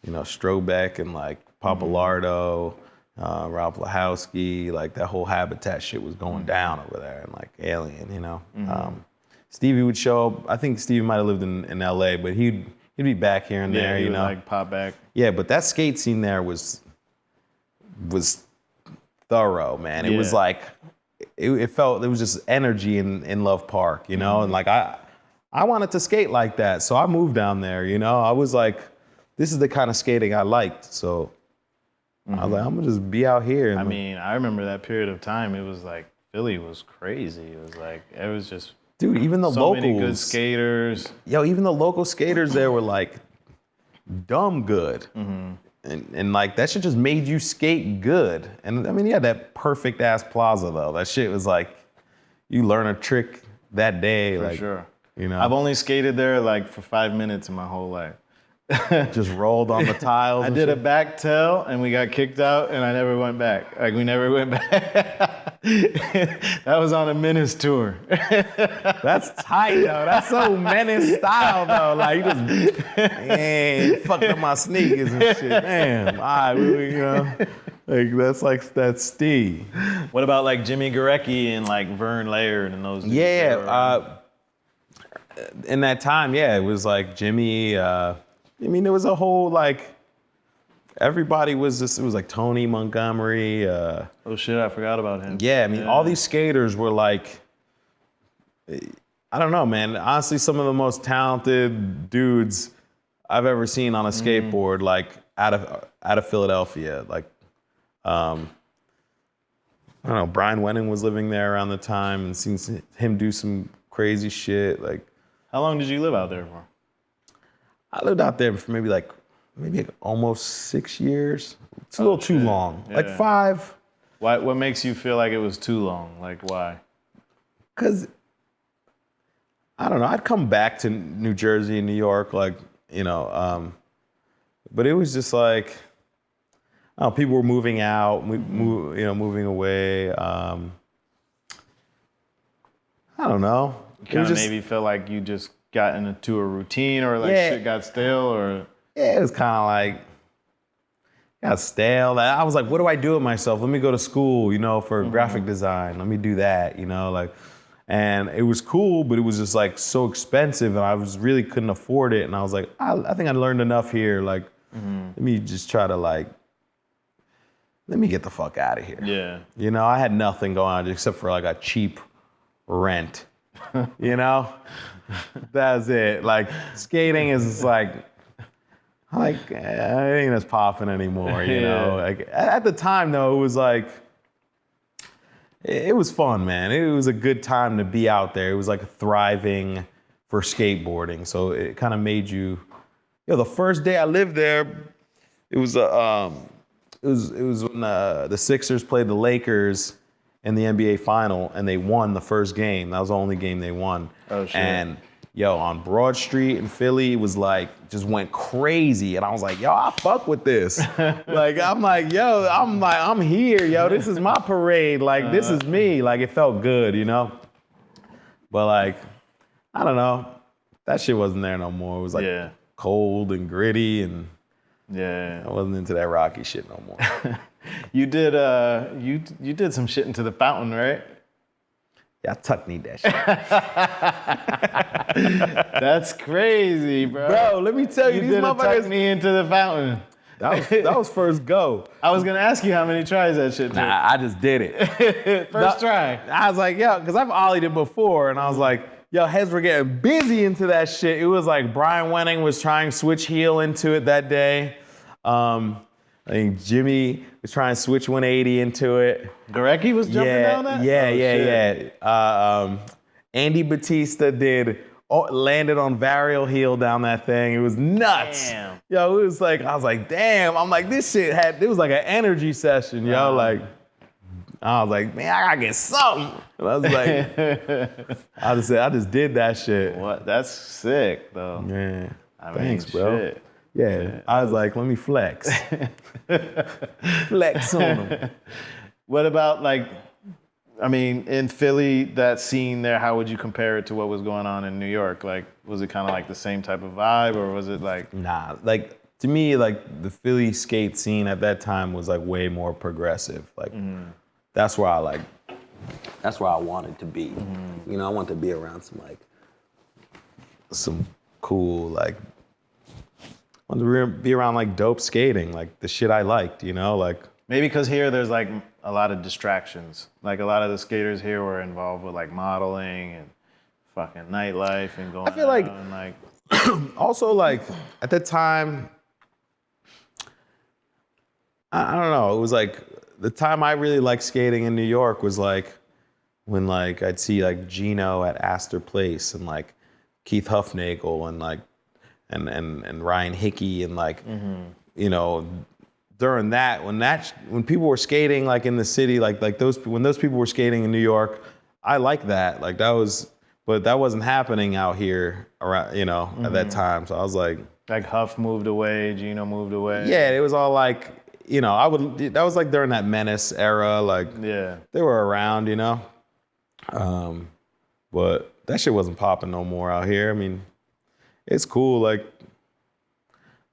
You know, Strobeck and like Papalardo, Ralph Lahowski, like that whole Habitat shit was going down over there, and like Alien, you know. Stevie would show up. I think Stevie might have lived in LA, but he'd He'd be back here and there, he you would, know. like pop back. Yeah, but that skate scene there was thorough, man. It was like it felt, it was just energy in Love Park, you know. And like I wanted to skate like that, so I moved down there, you know. I was like, this is the kind of skating I liked, so I was like, I'm gonna just be out here. And I mean, I remember that period of time. It was like Philly was crazy. It was just dude, even the so locals, many good skaters. Yo, even the local skaters there were like dumb good. And like that shit just made you skate good. And I mean, yeah, that perfect ass plaza though. That shit was like, you learn a trick that day. For like, sure. You know, I've only skated there like for 5 minutes in my whole life. just rolled on the tiles. I did a back tail and we got kicked out and I never went back. Like we never went back. That was on a Menace tour. That's tight though. That's so Menace style though. Like you just, man, fucked up my sneakers and shit. Damn. All right, you know, like that's Steve. What about like Jimmy Garecki and like Vern Laird and those dudes? Yeah. In that time, yeah, it was like Jimmy. I mean, there was a whole like, everybody was just, it was like Tony Montgomery. Oh shit, I forgot about him. Yeah, I mean, all these skaters were like, I don't know, man. Honestly, some of the most talented dudes I've ever seen on a skateboard, like out of Philadelphia. Like, I don't know, Brian Wenning was living there around the time and seen him do some crazy shit. Like, how long did you live out there for? I lived out there for maybe like almost 6 years. It's a little too long. Yeah. Like 5. Why? What makes you feel like it was too long? Like why? Because, I don't know, I'd come back to New Jersey and New York, like, you know, but it was just like, I don't know, people were moving out, moving away. I don't know. You kind of maybe felt like you just got into a routine or like shit got stale or? Yeah, it was kind of like, got stale. I was like, what do I do with myself? Let me go to school, you know, for graphic design. Let me do that, you know, like, and it was cool, but it was just like so expensive and I really couldn't afford it. And I was like, I think I learned enough here. Like, let me just try to like, let me get the fuck out of here. Yeah. You know, I had nothing going on except for like a cheap rent, you know? That's it. Like, skating is like I ain't as popping anymore, you know? Like, at the time, though, it was like, it was fun, man. It was a good time to be out there. It was like thriving for skateboarding. So it kind of made you, the first day I lived there, it was when the Sixers played the Lakers in the NBA final and they won the first game. That was the only game they won. Oh, shit. And on Broad Street in Philly, it was like, just went crazy. And I was like, I fuck with this. I'm here, this is my parade. Like, this is me. Like, it felt good, you know? But like, I don't know. That shit wasn't there no more. It was like cold and gritty and I wasn't into that rocky shit no more. You did you did some shit into the fountain, right? Yeah, I tuck need that shit. That's crazy, bro. Bro, let me tell you, these did motherfuckers tuck me into the fountain. That was first go. I was gonna ask you how many tries that shit took. Nah, I just did it. First try. I was like, because I've ollied it before, and I was like, heads were getting busy into that shit. It was like Brian Wenning was trying switch heel into it that day. I think Jimmy was trying to switch 180 into it. Garecki was jumping down that? Yeah. Andy Batista landed on varial heel down that thing. It was nuts. Damn. It was like, I was like, damn. I'm like, this shit it was like an energy session, like, I was like, man, I gotta get something. And I was like, I just did that shit. What? That's sick, though. Yeah. Thanks, bro. Shit. Yeah, I was like, let me flex. Flex on them. What about in Philly, that scene there, how would you compare it to what was going on in New York? Like, was it kind of like the same type of vibe or was it like? Nah, like to me, like the Philly skate scene at that time was like way more progressive. Like that's where I wanted to be. I wanted to be around some cool wanted to be around like dope skating, like the shit I liked, you know, like. Maybe because here there's like a lot of distractions. Like a lot of the skaters here were involved with like modeling and fucking nightlife and going I feel like, out and like also like at that time, I don't know, it was like the time I really liked skating in New York was like when like I'd see like Gino at Astor Place and like Keith Huffnagel and like and Ryan Hickey and like you know, during that when people were skating like in the city like when those people were skating in New York, I liked that. Like that was, but that wasn't happening out here around, you know, at that time. So I was like Huff moved away, Gino moved away. Yeah, it was all like, you know, that was like during that Menace era, like Yeah. they were around, you know. But that shit wasn't popping no more out here. I mean, it's cool, like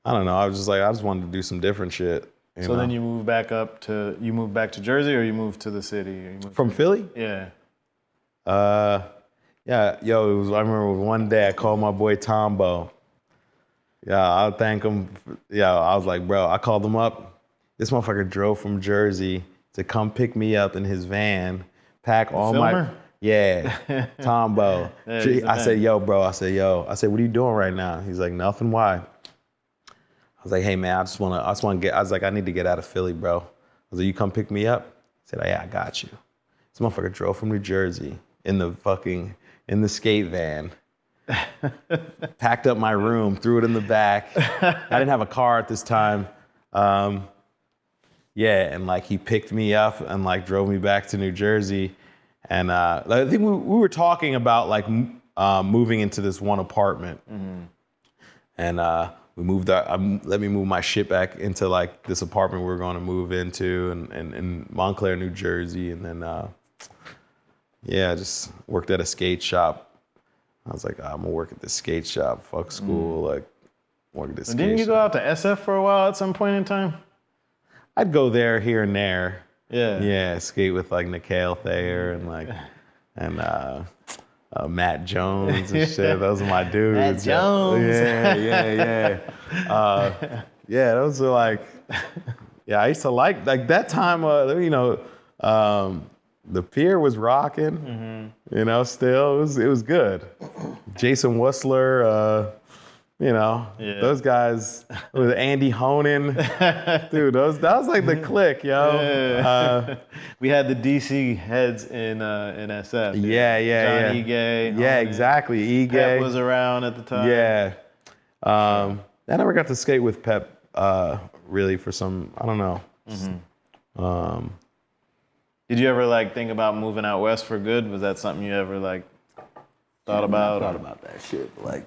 I don't know. I was just like, I just wanted to do some different shit. So then you moved back to Jersey, or you moved to the city? Or you moved From Philly? Yeah. Yeah, yo, I remember one day I called my boy Tombo. Yeah, I'll thank him. Yeah, I was like, bro, I called him up. This motherfucker drove from Jersey to come pick me up in his van, pack all my. Yeah, Tombo. Yeah, I said, yo, bro. I said, what are you doing right now? He's like, nothing. Why? I was like, hey man, I just want to get. I was like, I need to get out of Philly, bro. I was like, you come pick me up? He said, yeah, I got you. This motherfucker drove from New Jersey in the skate van. Packed up my room, threw it in the back. I didn't have a car at this time. Yeah, and like he picked me up and like drove me back to New Jersey. And I think we were talking about like moving into this one apartment. And we moved let me move my shit back into like this apartment we were going to move into in Montclair, New Jersey. And then I just worked at a skate shop. I was like, I'm gonna work at this skate shop. Fuck school, like work at this skate shop. Didn't you go out to SF for a while at some point in time? I'd go there here and there. Yeah. Yeah, skate with like Nikhil Thayer and Matt Jones and shit. Those are my dudes. Matt Jones. Yeah, those are like, I used to like that time. You know, the pier was rocking. You know, still it was good. Jason Wussler. You know, those guys with Andy Honan, dude. That was like the clique, yo. Yeah. We had the DC heads in SF. John Ige. Yeah, exactly. Ige. Pep was around at the time. Yeah. I never got to skate with Pep really for some, I don't know. Did you ever like think about moving out west for good? Was that something you ever like thought about? I thought about that shit, but like.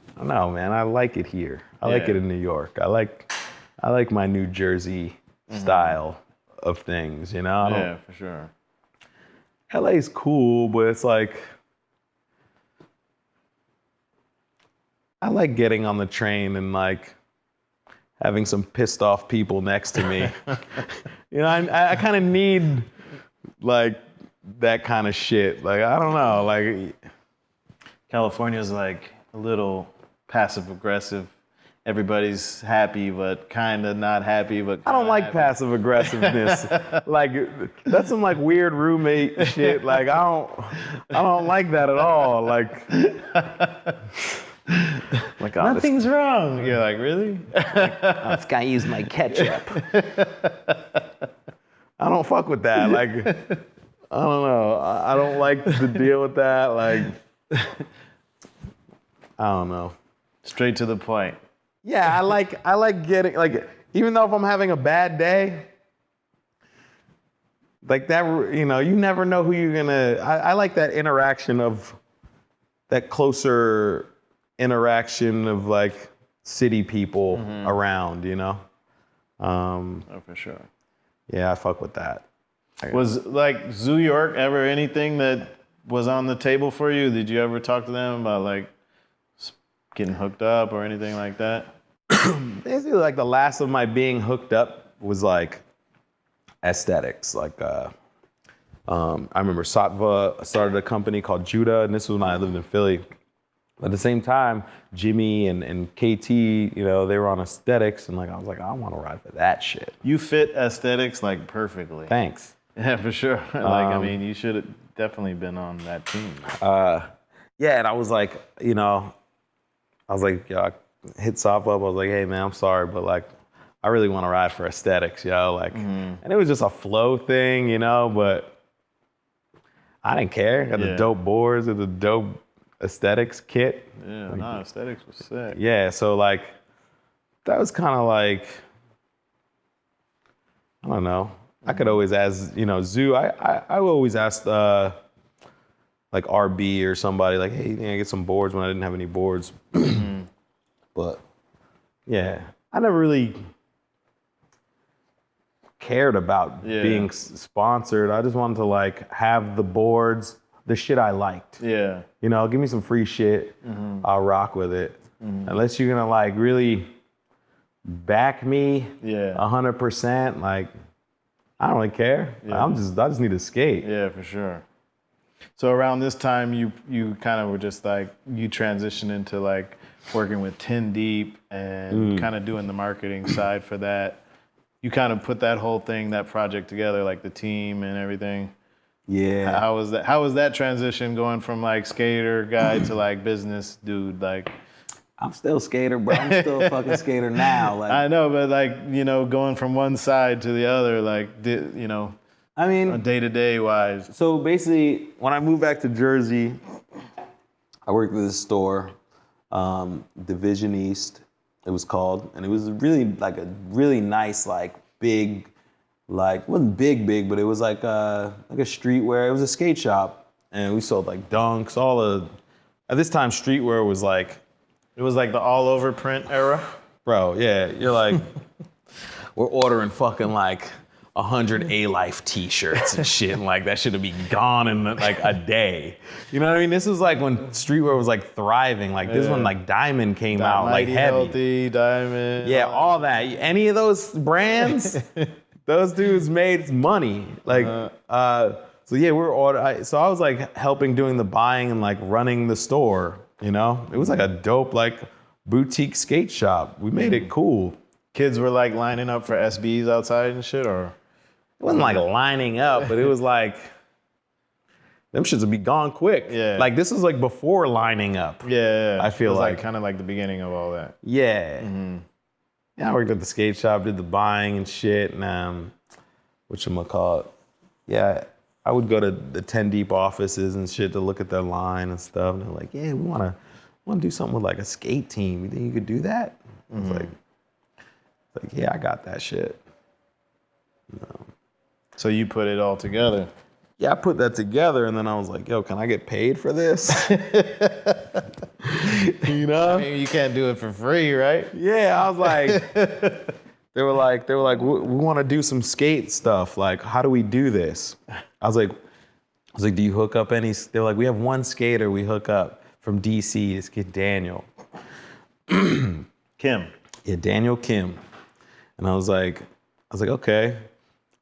I don't know, man. I like it here. I like it in New York. I like my New Jersey style of things, you know? Yeah, for sure. LA's cool, but it's like I like getting on the train and like having some pissed off people next to me. You know, I kind of need like that kind of shit. Like, I don't know, like California's like a little passive aggressive. Everybody's happy, but kind of not happy. But I don't like passive aggressiveness. Like that's some like weird roommate shit. Like I don't like that at all. Like nothing's wrong. You're like, really? This guy used my ketchup. I don't fuck with that. Like I don't know. I don't like to deal with that. Like I don't know. Straight to the point. Yeah, I like getting like even though if I'm having a bad day, like that, you know, you never know who you're gonna. I like that interaction of that closer interaction of like city people around, you know. Oh, for sure. Yeah, I fuck with that. Was like Zoo York ever anything that was on the table for you? Did you ever talk to them about like getting hooked up or anything like that? Basically, like the last of my being hooked up was like aesthetics. Like I remember Sattva started a company called Judah, and this was when I lived in Philly. At the same time, Jimmy and KT, you know, they were on aesthetics, and like I was like, I want to ride for that shit. You fit aesthetics like perfectly. Thanks. Yeah, for sure. Like, I mean, you should have definitely been on that team. Yeah, and I was like, you know, I hit Sop up. I was like, hey man, I'm sorry, but like, I really want to ride for aesthetics, yo. Like, and it was just a flow thing, you know, but I didn't care. Got the dope boards with the dope aesthetics kit. Yeah, like, aesthetics was sick. Yeah, so like, that was kind of like, I don't know. I could always ask, you know, Zoo. I always asked like RB or somebody like, hey, can I get some boards when I didn't have any boards? But yeah, I never really cared about being sponsored. I just wanted to like have the boards, the shit I liked. Yeah. You know, give me some free shit. I'll rock with it. Unless you're gonna like really back me 100%, like I don't really care. Yeah. I just need to skate. Yeah, for sure. So around this time, you kind of were just like, you transitioned into like working with 10 Deep and kind of doing the marketing side for that. You kind of put that whole thing, that project together, like the team and everything. Yeah. How was that? How was that transition going from like skater guy to like business dude? Like, I'm still a skater, bro. I'm still a fucking skater now. Like, I know, but like, you know, going from one side to the other, like, you know, I mean, day-to-day wise. So basically, when I moved back to Jersey, I worked at this store, Division East, it was called, and it was really like a really nice, like big, like it wasn't big, but it was like a streetwear. It was a skate shop, and we sold like dunks, at this time, streetwear was like. It was like the all-over print era? Bro, yeah, you're like, we're ordering fucking like 100 A-Life t-shirts and shit, and like that shit would be gone in like a day. You know what I mean? This was like when streetwear was like thriving. Like this one, like Diamond came out, like heavy. Healthy, Diamond. Yeah, all that. Any of those brands, those dudes made money. Like, so yeah, so I was like helping doing the buying and like running the store. You know, it was like a dope, like boutique skate shop. We made it cool. Kids were like lining up for SBs outside and shit, or? It wasn't like lining up, but it was like, them shits would be gone quick. Yeah. Like this was like before lining up. Yeah. I feel it was like kind of like the beginning of all that. Yeah. Yeah, I worked at the skate shop, did the buying and shit, and whatchamacallit. Yeah. I would go to the 10 Deep offices and shit to look at their line and stuff. And they're like, yeah, we want to do something with like a skate team. You think you could do that? I was like, yeah, I got that shit. No. So you put it all together? Yeah, I put that together, and then I was like, yo, can I get paid for this? You know? I mean, you can't do it for free, right? Yeah, I was like, they were like, we want to do some skate stuff. Like, how do we do this? I was like, do you hook up any? They were like, we have one skater we hook up from DC. This kid Daniel. Kim. Yeah, Daniel Kim. And I was like, okay.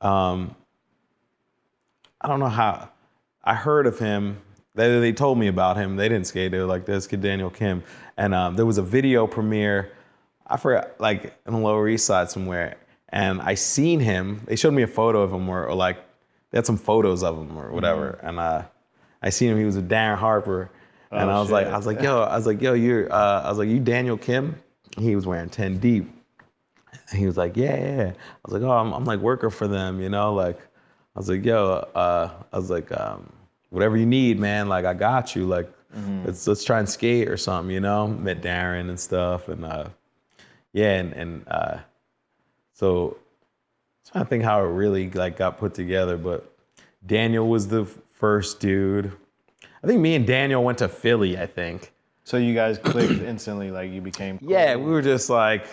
I don't know how. I heard of him. They told me about him. They didn't skate. They were like, this kid Daniel Kim. And there was a video premiere. I forgot, like in the Lower East Side somewhere. And I seen him. They showed me a photo of him, or like they had some photos of him or whatever. And I seen him. He was with Darren Harper. And I was like, yo, you Daniel Kim? He was wearing 10 Deep. And he was like, yeah. I was like, oh, I'm like worker for them, you know? Like, I was like, yo, whatever you need, man. Like, I got you. Like, let's try and skate or something, you know? Met Darren and stuff, and so I'm trying to think how it really like got put together. But Daniel was the first dude. I think me and Daniel went to Philly, I think. So you guys clicked instantly, like you became cool. Yeah, we were just like,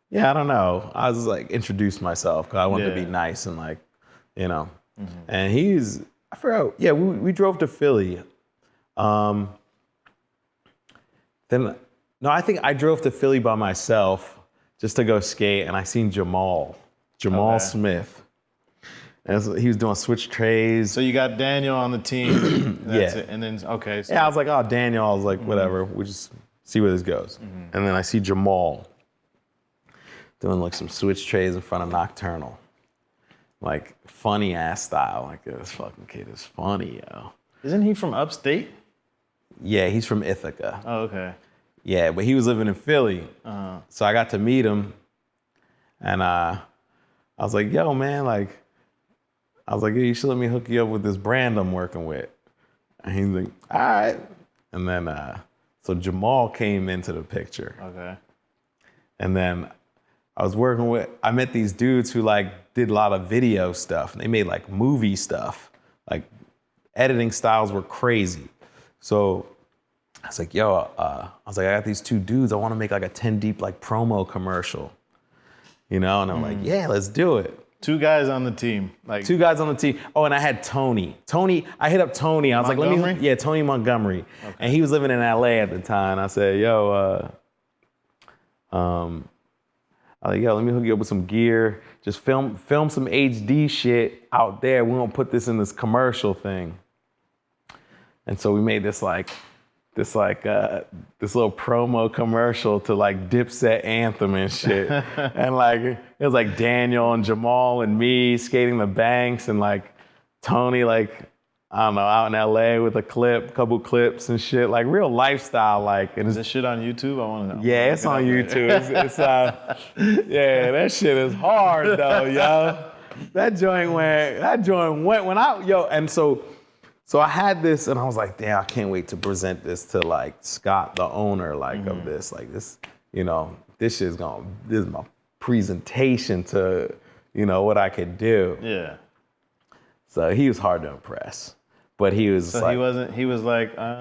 yeah, I don't know. I was like, introduced myself because I wanted to be nice and like, you know. And I forgot, yeah, we drove to Philly. I think I drove to Philly by myself just to go skate, and I seen Jamal Smith. And so he was doing switch trays. So you got Daniel on the team. That's Yeah. it. And then, okay. So. Yeah, I was like, oh, Daniel. I was like, whatever. We'll just see where this goes. And then I see Jamal doing like some switch trays in front of Nocturnal. Like funny ass style. Like this fucking kid is funny, yo. Isn't he from upstate? Yeah, he's from Ithaca. Oh, okay. Yeah, but he was living in Philly. So I got to meet him. And I was like, yo, man, like, I was like, yeah, you should let me hook you up with this brand I'm working with. And he's like, all right. And then, so Jamal came into the picture. Okay. And then I met these dudes who like did a lot of video stuff. They made like movie stuff. Like editing styles were crazy. So I was like, yo, I got these two dudes. I want to make like a 10 Deep like promo commercial. You know, and I'm like, yeah, let's do it. 2 guys on the team. Like 2 guys on the team. Oh, and I had Tony. I hit up Tony. I was Montgomery? like, Tony Montgomery. Okay. And he was living in LA at the time. I said, yo, I was like, yo, let me hook you up with some gear. Just film some HD shit out there. We won't put this in this commercial thing. And so we made this little promo commercial to like Dipset Anthem and shit. And like, it was like Daniel and Jamal and me skating the Banks and like Tony, like, I don't know, out in LA with a couple clips and shit, like real lifestyle, like. And is this shit on YouTube? I want to know. Yeah, it's on YouTube. Yeah, that shit is hard though, yo. That joint went when and so I had this and I was like, damn, I can't wait to present this to like Scott, the owner, like of this, like this, you know, this is my presentation to, you know, what I could do. Yeah. So he was hard to impress. But he was so like, he was like, I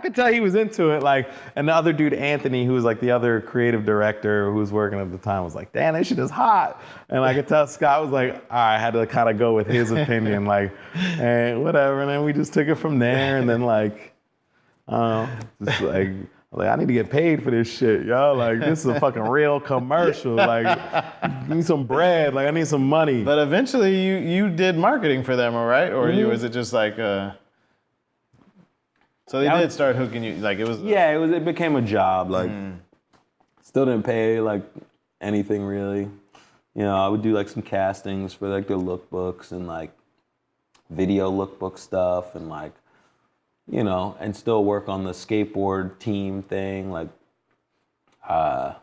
could tell he was into it. Like, and the other dude, Anthony, who was like the other creative director who was working at the time, was like, damn, that shit is hot. And I could tell Scott was like, all right, I had to kind of go with his opinion, like, and whatever. And then we just took it from there. And then like, just like, I need to get paid for this shit, yo. Like, this is a fucking real commercial. Like, give me some bread. Like, I need some money. But eventually, you did marketing for them, all right? Or was it just like, so they did start hooking you, like it was. Yeah, it became a job. Like, still didn't pay like anything really. You know, I would do like some castings for like their lookbooks and like video lookbook stuff and like, you know, and still work on the skateboard team thing, like, and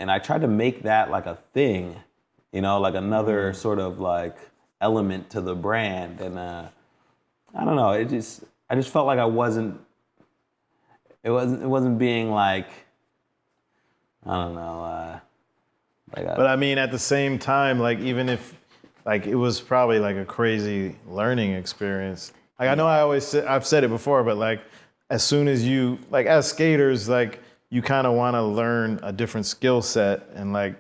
I tried to make that like a thing, you know, like another sort of like element to the brand, and I don't know, I just felt like it wasn't being like, I don't know, but I mean, at the same time, like even if, like it was probably like a crazy learning experience. Like I know I've said it before, but like as soon as you, like as skaters, like you kind of want to learn a different skill set and like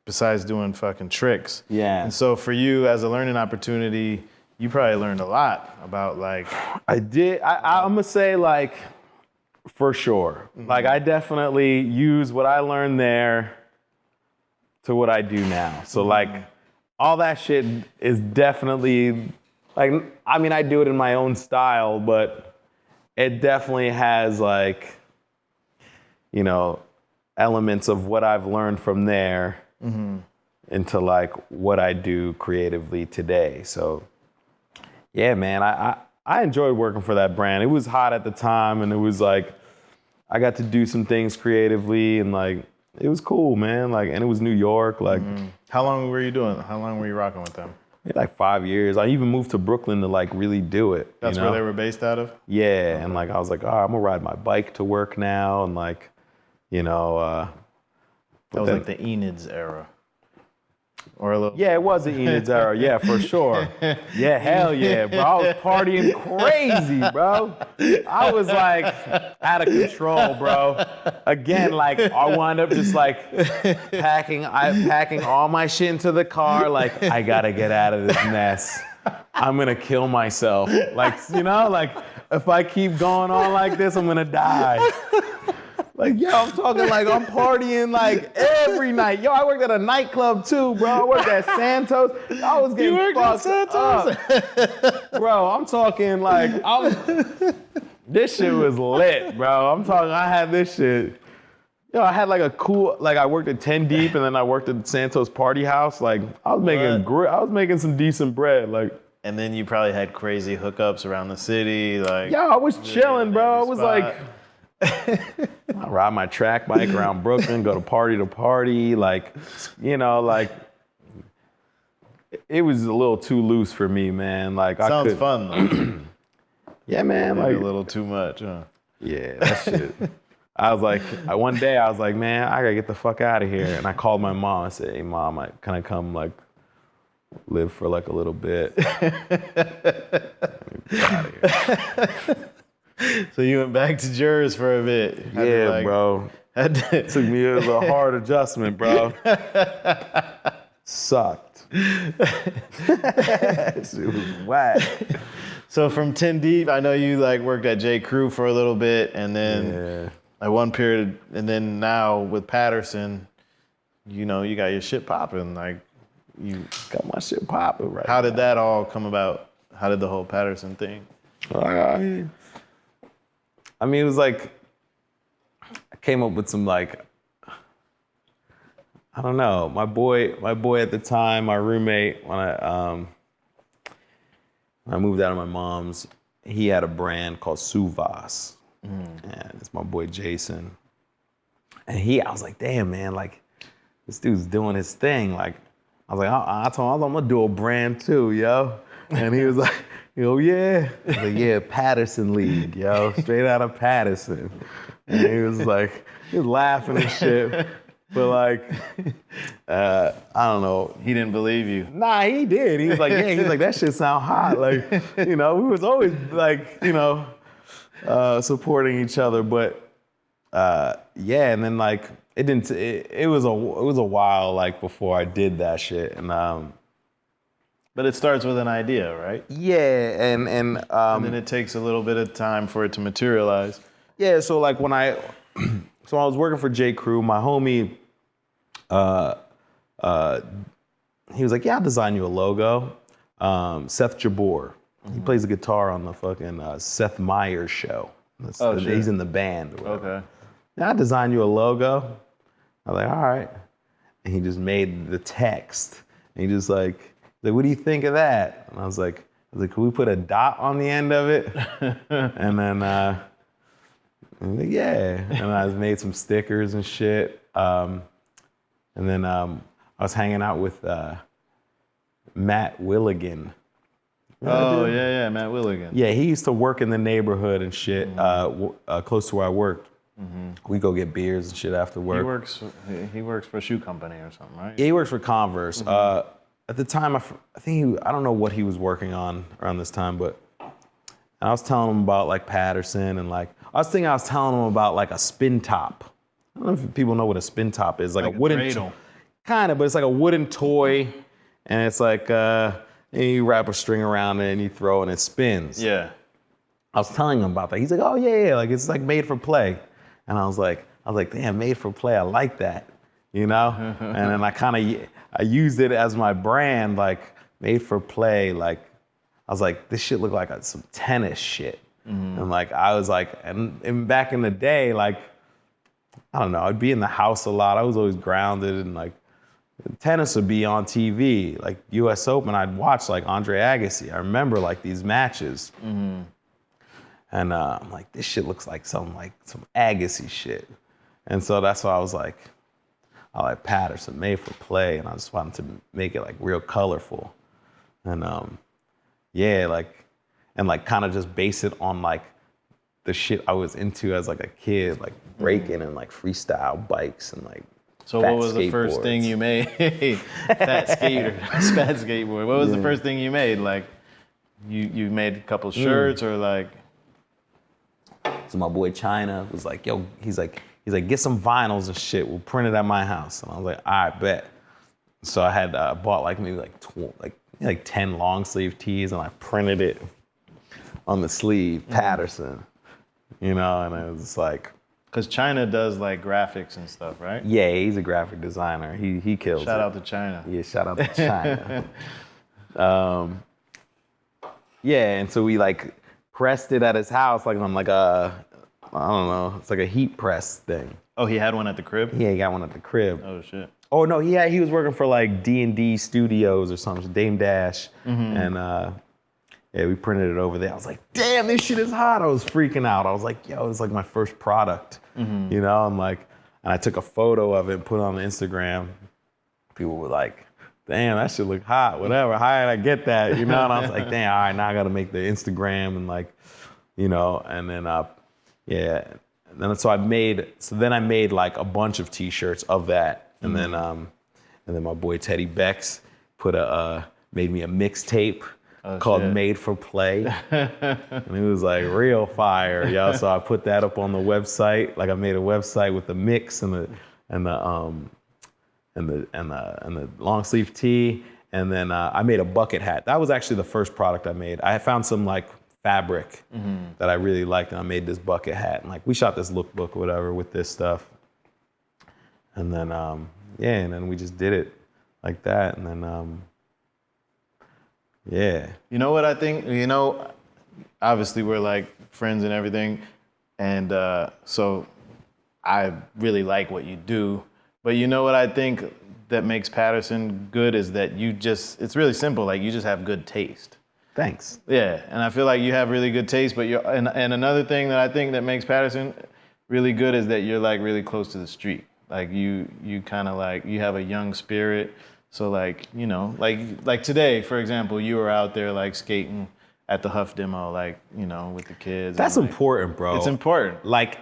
besides doing fucking tricks. Yeah. And so for you as a learning opportunity, you probably learned a lot about like. I did. I'm gonna say like for sure. Like I definitely use what I learned there to what I do now. So like all that shit is definitely. Like, I mean, I do it in my own style, but it definitely has like, you know, elements of what I've learned from there into like what I do creatively today. So, yeah, man, I enjoyed working for that brand. It was hot at the time, and it was like, I got to do some things creatively, and like, it was cool, man. Like, and it was New York. Like, how long were you rocking with them? Like 5 years. I even moved to Brooklyn to like really do it. That's where they were based out of? Yeah, and like I was like, all right, I'm gonna ride my bike to work now, and like, you know. That was like the Enids era. Or a little. Yeah, it was the Enids era. Yeah, for sure. Yeah, hell yeah, bro. I was partying crazy, bro. I was like out of control, bro. Again, like I wound up just like packing all my shit into the car. Like I gotta get out of this mess. I'm gonna kill myself. Like, you know, like if I keep going on like this, I'm gonna die. Like, yo, I'm talking like I'm partying like every night. Yo, I worked at a nightclub too, bro. I worked at Santos. I was getting fucked up. Bro, I'm talking like, this shit was lit, bro. I'm talking, I had this shit. Yo, I had like a cool, like I worked at 10 Deep and then I worked at Santos Party House. Like, I was making some decent bread. Like, and then you probably had crazy hookups around the city. Like, yo, I was chilling, bro. I was like, I ride my track bike around Brooklyn, go to party, like, you know, like, it was a little too loose for me, man. Like, sounds fun though. Yeah, man. Maybe like a little too much, huh? Yeah, that shit. I was like, one day I was like, man, I gotta get the fuck out of here. And I called my mom. I said, hey, Mom, can I come like live for like a little bit? Get out of here. So you went back to Jersey for a bit. Yeah, bro. It took me a hard adjustment, bro. Sucked. It was whack. So from 10 Deep, I know you like worked at J. Crew for a little bit, and then like one period, and then now with Paterson, you know, you got your shit popping. Like, you got my shit popping right. How did that all come about? How did the whole Paterson thing? I mean, it was like, I came up with some like, I don't know. My boy at the time, my roommate, when I moved out of my mom's, he had a brand called Suvas. And it's my boy Jason. And I was like, damn, man, like, this dude's doing his thing. Like, I was like, I told him, I'm gonna do a brand too, yo. And he was like, yeah. I was like, yeah, Paterson lead, yo, straight out of Paterson. And he was like, he was laughing and shit. But like, I don't know. He didn't believe you. Nah, he did. He was like, yeah, he's like, that shit sound hot. Like, you know, we was always like, you know, supporting each other. But yeah, and then like, it was a while like before I did that shit. And but it starts with an idea, right? Yeah, and then it takes a little bit of time for it to materialize. Yeah, so like when I was working for J. Crew, my homie, he was like, yeah, I'll design you a logo. Seth Jabor, he plays the guitar on the fucking Seth Meyers show. He's in the band. Or whatever. Okay. Yeah, I'll design you a logo. I was like, all right. And he just made the text. And he just like, what do you think of that? And I was like, can we put a dot on the end of it? And then, I'm like, yeah. And I made some stickers and shit. And then I was hanging out with Matt Willigan. Oh, yeah, Matt Willigan. Yeah, he used to work in the neighborhood and shit, close to where I worked. We go get beers and shit after work. He works for a shoe company or something, right? Yeah, he works for Converse. At the time, I think I don't know what he was working on around this time, but I was telling him about like Paterson and like, I was telling him about like a spin top. I don't know if people know what a spin top is. Like a wooden, kind of, but it's like a wooden toy, and it's like, and you wrap a string around it and you throw it and it spins. Yeah. I was telling him about that. He's like, oh yeah, like it's like made for play. And I was like, damn, made for play. I like that, you know? And then I used it as my brand, like made for play. Like, I was like, this shit look like some tennis shit. And like, I was like, and back in the day, like, I don't know, I'd be in the house a lot. I was always grounded, and like, tennis would be on TV. Like US Open, I'd watch like Andre Agassi. I remember like these matches. And I'm like, this shit looks like some Agassi shit. And so that's why I was like, I like Paterson, made for play. And I just wanted to make it like real colorful. And yeah, like, and like kind of just base it on like the shit I was into as like a kid, like breaking and like freestyle bikes and like So what was the first thing you made? Fat skateboard. What was the first thing you made? Like, you made a couple shirts or like? So my boy China was like, yo, he's like, get some vinyls and shit. We'll print it at my house. And I was like, all right, bet. So I had bought like maybe like 10 long sleeve tees, and I printed it on the sleeve, Paterson, you know, and it was like. Because China does like graphics and stuff, right? Yeah, he's a graphic designer. He kills it. Shout out to China. Yeah, shout out to China. Yeah, and so we like pressed it at his house like on like a, I don't know, it's like a heat press thing. Oh, he had one at the crib? Yeah, he got one at the crib. Oh, shit. Oh, no, he was working for like D&D Studios or something, Dame Dash. And yeah, we printed it over there. I was like, damn, this shit is hot. I was freaking out. I was like, yo, it's like my first product. You know, I'm like, and I took a photo of it and put it on Instagram. People were like, damn, that shit look hot, whatever. How did I get that? You know, and I was like, damn, all right, now I gotta make the Instagram and like, you know, and then, yeah. And then so I made like a bunch of t-shirts of that. And then my boy Teddy Becks made me a mixtape called Made for Play. And it was like real fire, yo. So I put that up on the website. Like I made a website with the mix and the long sleeve tee. And then I made a bucket hat. That was actually the first product I made. I found some like fabric that I really liked, and I made this bucket hat. And like we shot this lookbook or whatever with this stuff. And then yeah, and then we just did it like that. And then yeah. You know what I think? You know, obviously we're like friends and everything. And so I really like what you do. But you know what I think that makes Paterson good is that it's really simple. Like you just have good taste. Thanks. Yeah, and I feel like you have really good taste, but and another thing that I think that makes Paterson really good is that you're like really close to the street. Like you kind of like, you have a young spirit. So like, you know, like today, for example, you were out there like skating at the Huff demo, like, you know, with the kids. That's and, like, important, bro. It's important. Like,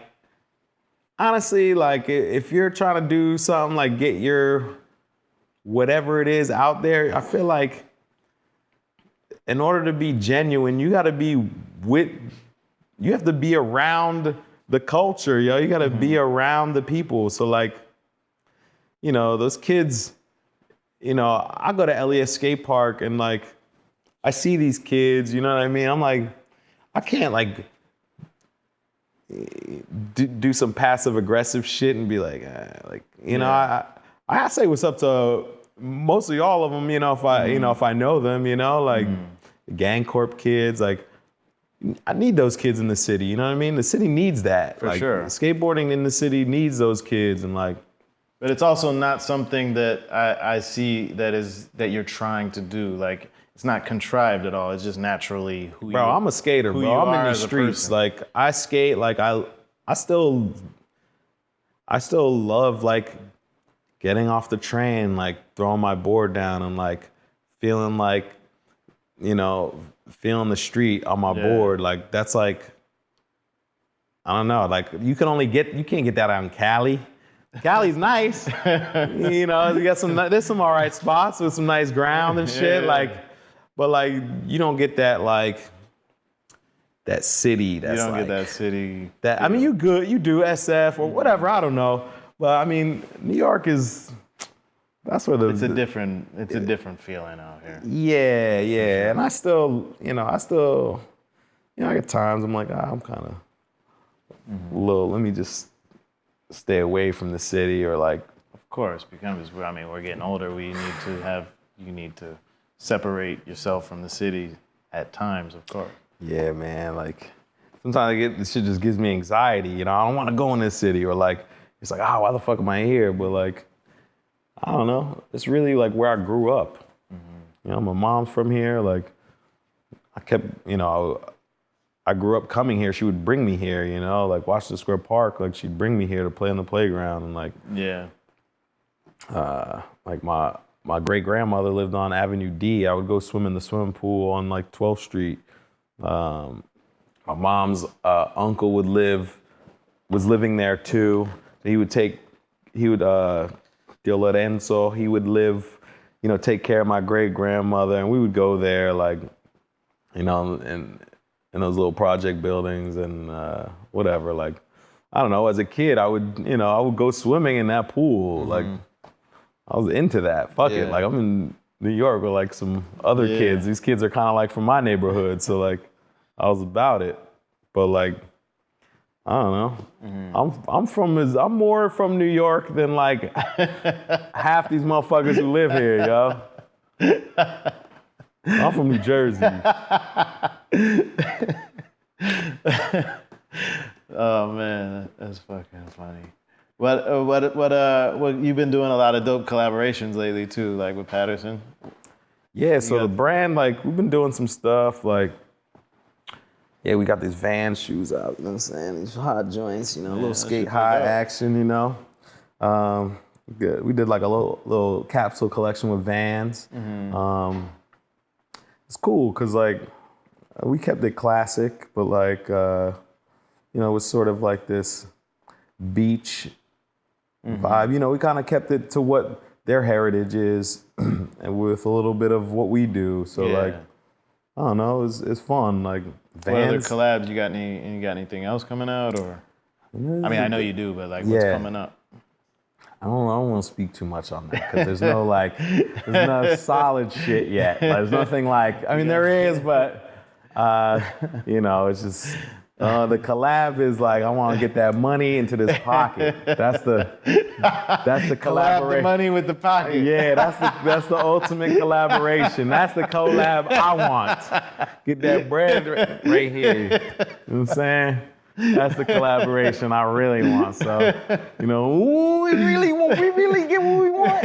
honestly, like if you're trying to do something, like get your whatever it is out there, I feel like in order to be genuine, you have to be around the culture, yo. You got to be around the people. So like, you know, those kids, you know, I go to Elliott Skate Park and like, I see these kids, you know what I mean? I'm like, I can't like do some passive aggressive shit and be like, you know, I say what's up to mostly all of them, you know, if I know them, you know, like gang corp kids, like I need those kids in the city, you know what I mean? The city needs that. For like, sure. Skateboarding in the city needs those kids, and like. But it's also not something that I see that you're trying to do. Like it's not contrived at all. It's just naturally who you are. Bro, I'm a skater, bro. I'm in the streets. Like I skate, like I still love like getting off the train, like throwing my board down and like feeling like, you know, feeling the street on my board. Like that's like, I don't know, like you can't get that out in Cali. Cali's nice. You know, there's some all right spots with some nice ground and shit. Like, but like you don't get that like that city. That's you don't like, get that city. I mean, you do SF or whatever. I don't know, but I mean, New York is. That's where it's a different feeling out here. Yeah, and I get times I'm like, I'm kind of little. Let me just stay away from the city, or like. Of course, because we're getting older. You need to separate yourself from the city at times, of course. Yeah, man. Like sometimes this shit just gives me anxiety. You know, I don't want to go in this city, or like it's like, why the fuck am I here? But like. I don't know. It's really like where I grew up. You know, my mom's from here. Like, I kept, you know, I grew up coming here. She would bring me here, you know, like Washington Square Park. Like, she'd bring me here to play on the playground. And like, like my great grandmother lived on Avenue D. I would go swim in the swimming pool on like 12th Street. My mom's uncle was living there too. Tio Lorenzo, he would live, you know, take care of my great grandmother, and we would go there, like, you know, in those little project buildings and whatever. Like, I don't know. As a kid, I would go swimming in that pool. Like, I was into that. Fuck it. Like, I'm in New York with like some other kids. These kids are kind of like from my neighborhood, so like, I was about it. But like, I don't know. I'm more from New York than like half these motherfuckers who live here, yo. I'm from New Jersey. Oh man, that's fucking funny. What you've been doing a lot of dope collaborations lately too, like with Paterson. Yeah, so the brand, like, we've been doing some stuff, like, yeah, we got these Vans shoes out, you know what I'm saying? These hot joints, you know, a little skate high action, you know. Good. We did like a little capsule collection with Vans. It's cool because like we kept it classic, but like you know, it was sort of like this beach vibe. You know, we kind of kept it to what their heritage is, and with a little bit of what we do. So like, I don't know, it's fun. Like Vans. What other collabs? You got anything else coming out, or? I mean, I know you do, but like, what's coming up? I don't want to speak too much on that because there's no like, there's no solid shit yet. Like, there's nothing like, I mean, there is, but you know, it's just the collab is like, I want to get that money into this pocket. That's the collaboration. Collab the money with the pocket. Yeah, that's the ultimate collaboration. That's the collab I want. Get that bread right here. You know what I'm saying? That's the collaboration I really want. So, you know, we really get what we want.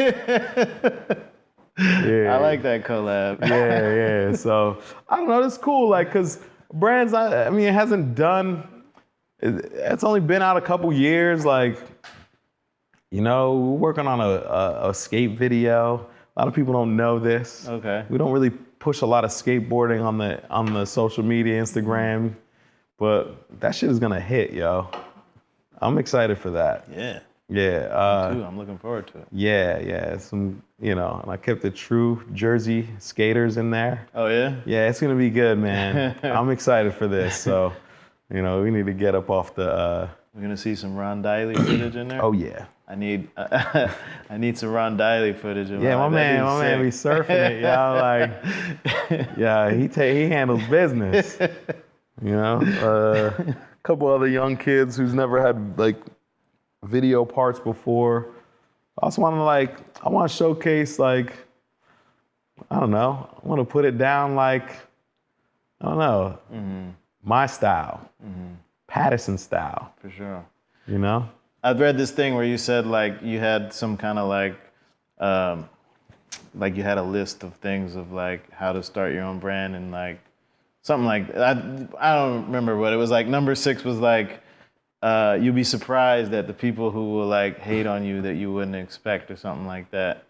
Yeah. I like that collab. Yeah. So, I don't know, it's cool, like, cause brands, I mean, it hasn't done, it's only been out a couple years, like, you know, we're working on a skate video. A lot of people don't know this. Okay. We don't really push a lot of skateboarding on the social media, Instagram. But that shit is gonna hit, yo. I'm excited for that. Yeah. Yeah. Me too. I'm looking forward to it. Yeah. Some, you know, and I kept the true Jersey skaters in there. Oh yeah? Yeah, it's gonna be good, man. I'm excited for this. So, you know, we need to get up off the. We're gonna see some Ron Diley footage in there. Oh yeah. I need some Ron Diley footage. Yeah, my man be surfing it, yo. Like, yeah, he handles business. You know, a couple other young kids who's never had like video parts before. I also want to showcase like, I don't know, I want to put it down like, I don't know, my style, Paterson style. For sure. You know? I've read this thing where you said like you had some kind of like you had a list of things of like how to start your own brand and like, something like that. I don't remember what it was like. Number 6 was like, you'll be surprised at the people who will like hate on you that you wouldn't expect or something like that.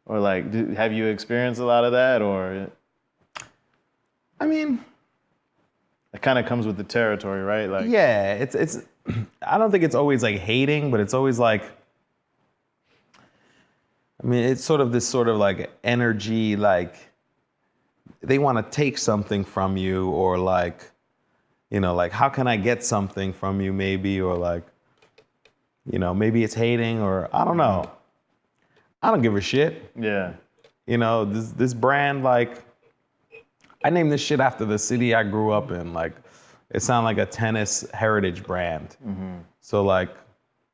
Or like, have you experienced a lot of that or? I mean, it kind of comes with the territory, right? Like, yeah, it's. I don't think it's always like hating, but it's always like, I mean, it's sort of this sort of like energy, like, they want to take something from you or like, you know, like, how can I get something from you maybe, or like, you know, maybe it's hating or I don't know. I don't give a shit. Yeah. You know, this brand, like, I named this shit after the city I grew up in. Like, it sounded like a tennis heritage brand. So like,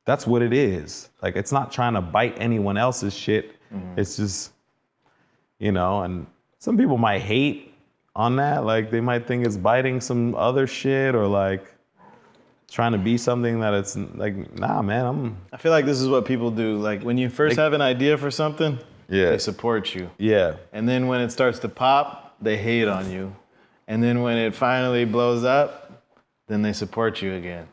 that's what it is. Like, it's not trying to bite anyone else's shit. It's just, you know, and some people might hate on that. Like, they might think it's biting some other shit or like trying to be something that it's like, nah, man, I feel like this is what people do. Like, when you first have an idea for something, they support you. Yeah. And then when it starts to pop, they hate on you. And then when it finally blows up, then they support you again.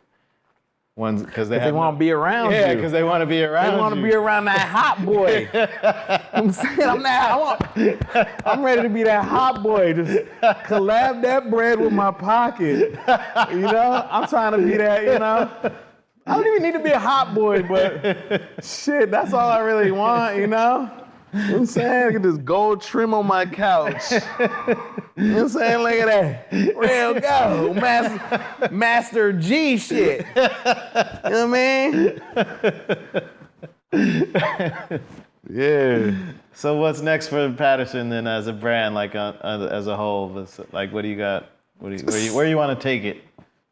Because they want to be around you. Yeah, because they want to be around you. They want to be around that hot boy. I'm saying, I'm ready to be that hot boy. Just collab that bread with my pocket. You know? I'm trying to be that, you know? I don't even need to be a hot boy, but shit, that's all I really want, you know? You know what I'm saying? Look at this gold trim on my couch. You know what I'm saying? Look at that. Real go. Master G shit. You know what I mean? Yeah. So what's next for Paterson then as a brand, like as a whole? Like, what do you got? Where do you want to take it?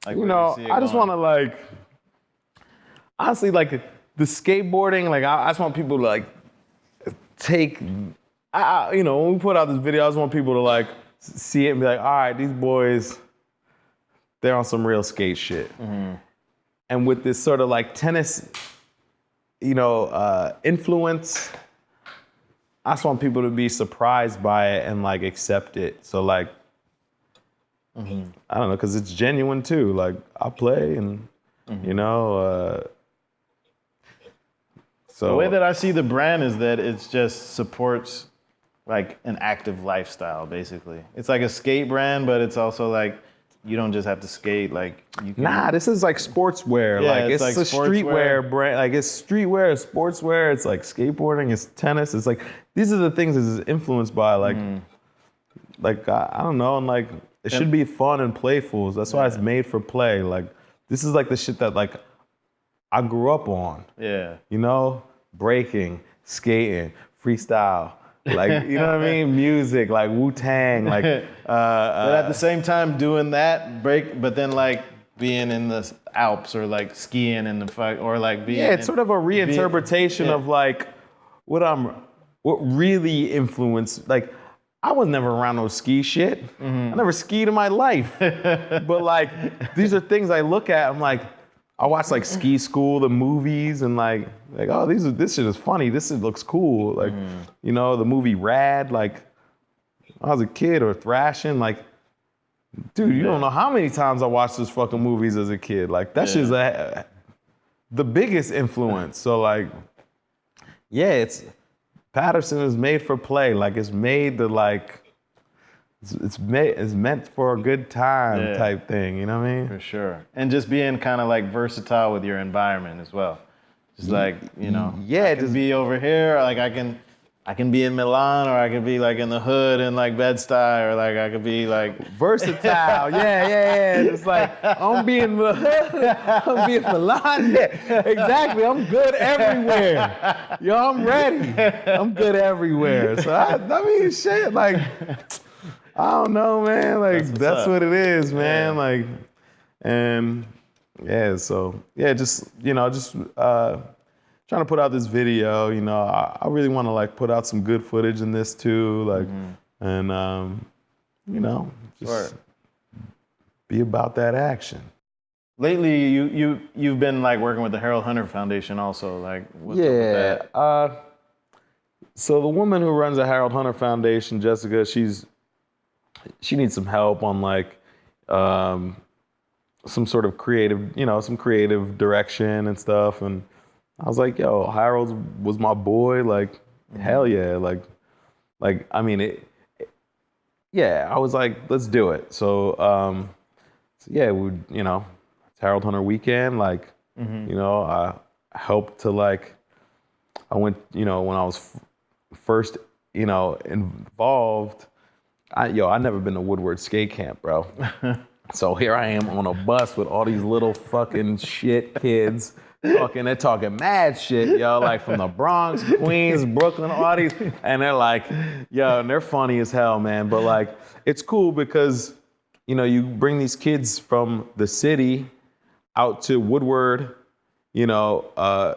Like, you know, I just want to like, honestly, like the skateboarding, like I just want people to like take, you know, when we put out this video, I just want people to like see it and be like, all right, these boys, they're on some real skate shit. And with this sort of like tennis, you know, influence, I just want people to be surprised by it and like accept it. So like, I don't know, because it's genuine too. Like I play and, you know, so. The way that I see the brand is that it just supports like an active lifestyle, basically. It's like a skate brand, but it's also like, you don't just have to skate, like you can. Nah, this is like sportswear. Yeah, like it's like a streetwear brand. Like it's streetwear, it's sportswear, it's like skateboarding, it's tennis. It's like these are the things it's influenced by. Like, like I don't know, and like it should be fun and playful. That's why it's made for play. Like this is like the shit that like I grew up on. Yeah. You know, breaking, skating, freestyle. Like, you know what I mean? Music, like Wu-Tang, like. But at the same time, doing that but then like being in the Alps or like skiing in the or like being. Yeah, it's sort of a reinterpretation of like what really influenced. Like, I was never around no ski shit. I never skied in my life. But like, these are things I look at. I'm like, I watch like Ski School, the movies, and like oh, this shit is funny. This shit looks cool. Like, you know, the movie Rad. Like, I was a kid or Thrashing. Like, dude, you don't know how many times I watched those fucking movies as a kid. Like, that shit's the biggest influence. So like, yeah, it's Paterson is made for play. Like, it's made to like. It's meant for a good time type thing, you know what I mean? For sure. And just being kind of like versatile with your environment as well. Just like, you know, I can be over here, like I can be in Milan, or I could be like in the hood in like Bed-Stuy, or like I could be like versatile. Yeah. It's like I'm being Milan. Yeah, exactly. I'm good everywhere. Yo, I'm ready. I'm good everywhere. So I mean, shit, like. I don't know, man. Like that's what it is, man. Like, and yeah, so yeah, just you know, trying to put out this video. You know, I really want to like put out some good footage in this too, like, and you know, just be about that action. Lately, you've been like working with the Harold Hunter Foundation also, like what's up with that? So the woman who runs the Harold Hunter Foundation, Jessica, she needs some help on like some sort of creative, you know, some creative direction and stuff. And I was like, yo, Harold was my boy. Like, hell yeah. Like, I mean, I was like, let's do it. So yeah, you know, it's Harold Hunter weekend. Like, you know, I helped to like, I went, you know, when I was first, you know, involved, I'd never been to Woodward skate camp, bro. So here I am on a bus with all these little fucking shit kids they're talking mad shit, yo, like from the Bronx, Queens, Brooklyn, all these, and they're like, yo, and they're funny as hell, man. But like, it's cool because, you know, you bring these kids from the city out to Woodward, you know,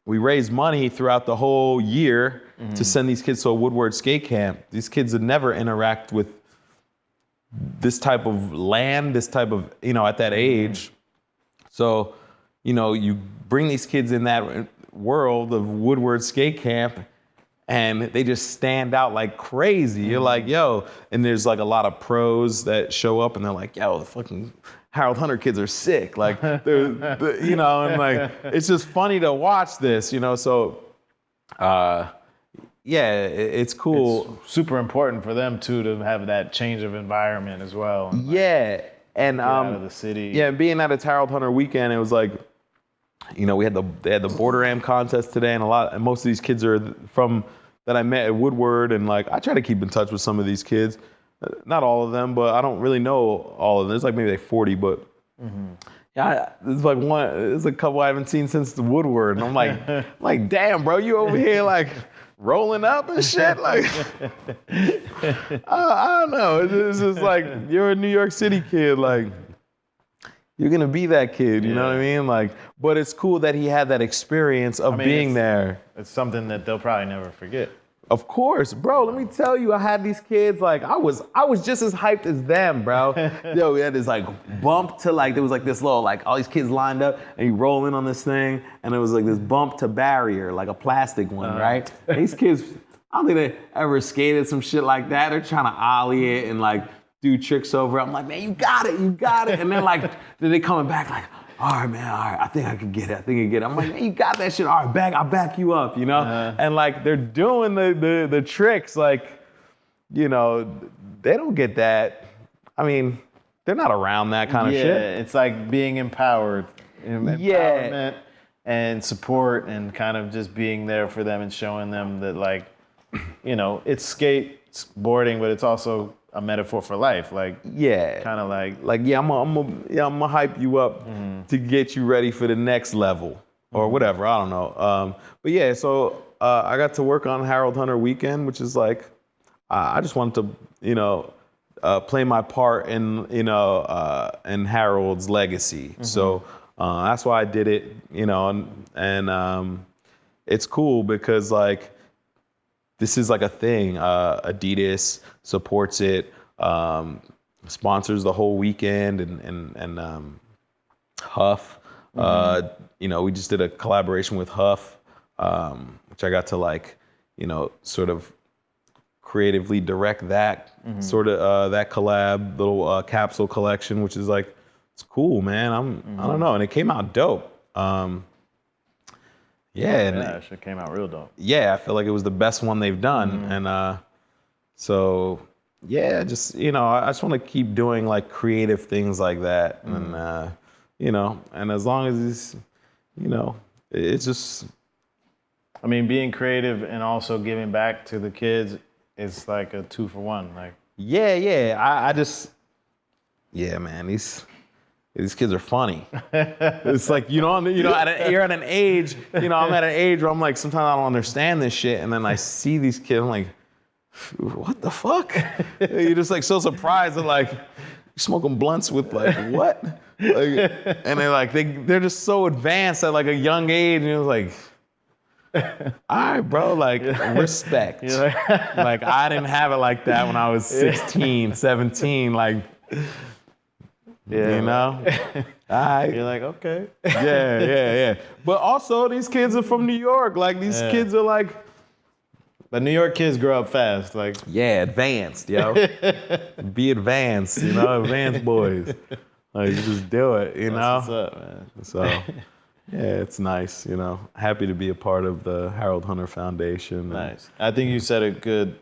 we raise money throughout the whole year to send these kids to a Woodward skate camp. These kids would never interact with this type of land, this type of, you know, at that age. So, you know, you bring these kids in that world of Woodward skate camp and they just stand out like crazy. You're like, yo, and there's like a lot of pros that show up and they're like, yo, the fucking Harold Hunter kids are sick. Like, they're you know, and like, it's just funny to watch this, you know, so, yeah, it's cool. It's super important for them too to have that change of environment as well. And yeah, and out of the city. Yeah, being at its Harold Hunter weekend, it was like, you know, they had the Border Am contest today, and most of these kids are from that I met at Woodward, and like I try to keep in touch with some of these kids, not all of them, but I don't really know all of them. There's like maybe like 40, but yeah, there's a couple I haven't seen since the Woodward, and I'm like, damn, bro, you over here like rolling up and shit, like I don't know. It's just like you're a New York City kid, like You're gonna be that kid, you know what I mean? Like, but it's cool that he had that experience of being there. It's something that they'll probably never forget. Of course, bro. Let me tell you, I had these kids, like, I was just as hyped as them, bro. Yo, we had this like bump to like, there was like this little, like all these kids lined up and you roll in on this thing and it was like this bump to barrier, like a plastic one, right? These kids, I don't think they ever skated some shit like that. They're trying to ollie it and like do tricks over it. I'm like, man, you got it. And then like, then they coming back like, all right, man, all right, I think I can get it. I'm like, man, you got that shit. All right, I'll back you up, you know? And like, they're doing the tricks, like, you know, they don't get that. I mean, they're not around that kind of shit. Yeah, it's like being empowered. Empowerment and support and kind of just being there for them and showing them that, like, you know, it's skateboarding, but it's also a metaphor for life, like kind of like I'm gonna hype you up to get you ready for the next level or whatever. I don't know. But yeah, so I got to work on Harold Hunter Weekend, which is like I just wanted to, you know, play my part in, you know, in Harold's legacy. So that's why I did it, you know, and it's cool because like. This is like a thing. Adidas supports it, sponsors the whole weekend, and Huff. You know, we just did a collaboration with Huff, which I got to like, you know, sort of creatively direct that sort of that collab, little capsule collection, which is like, it's cool, man. I don't know, and it came out dope. Yeah, it came out real dope. Yeah, I feel like it was the best one they've done. And so, yeah, just, you know, I just want to keep doing like creative things like that. And, you know, and as long as it's, you know, it's just. I mean, being creative and also giving back to the kids is like a 2-for-1. Like. Yeah. I just, yeah, man, these kids are funny. It's like, you're at an age, you know, I'm at an age where I'm like, sometimes I don't understand this shit. And then I see these kids, I'm like, what the fuck? You're just like so surprised that like, you're smoking blunts with like, what? Like, and they're just so advanced at like a young age. And you're like, all right, bro, like respect. Like I didn't have it like that when I was 16, 17, like, yeah, you know? You're like, okay. Yeah. But also, these kids are from New York. Like, these kids are like... But New York kids grow up fast. Like. Yeah, advanced, yo. Be advanced, you know? Advanced boys. Like, just do it, you know? What's up, man? So, yeah, it's nice, you know? Happy to be a part of the Harold Hunter Foundation. Nice. I think you said it good,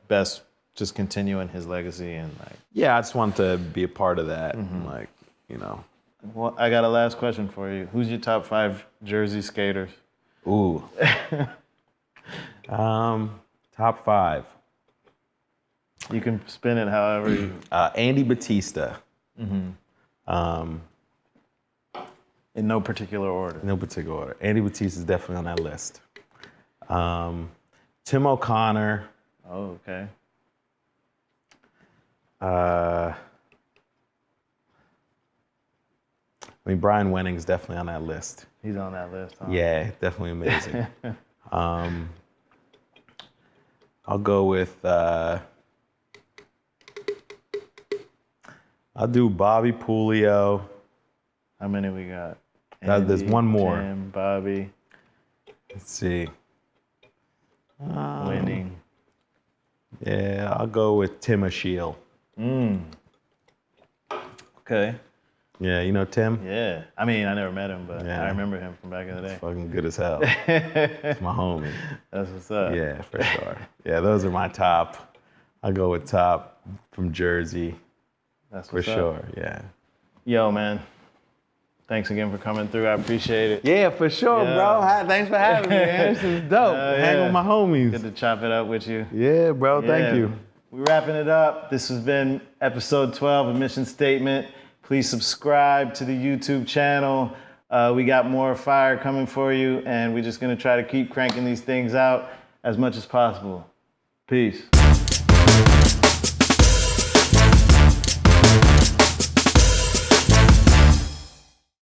best just continuing his legacy and like. Yeah, I just wanted to be a part of that. And like, you know. Well, I got a last question for you. Who's your top 5 Jersey skaters? Ooh. Top 5. You can spin it however you. Andy Batista. In no particular order. No particular order. Andy Batista is definitely on that list. Tim O'Connor. Oh, okay. I mean, Brian Wenning's definitely on that list. He's on that list, huh? Yeah, definitely amazing. I'll go with, I'll do Bobby Pulio. How many we got? There's one more. Tim, Bobby. Let's see. Winning. Yeah, I'll go with Tim Ashiel. Okay. Yeah, you know Tim? Yeah. I mean, I never met him, but Yeah. I remember him from back in the day. He's fucking good as hell. It's my homie. That's what's up. Yeah, for sure. Yeah, those are my top. I'll go with top from Jersey. That's for what's sure. up. Yeah. Yo, man. Thanks again for coming through. I appreciate it. Yeah, for sure, bro. Thanks for having me, man. This is dope. Hang with my homies. Good to chop it up with you. Yeah, bro. Thank you. We're wrapping it up. This has been episode 12 of Mission Statement. Please subscribe to the YouTube channel. We got more fire coming for you, and we're just going to try to keep cranking these things out as much as possible. Peace.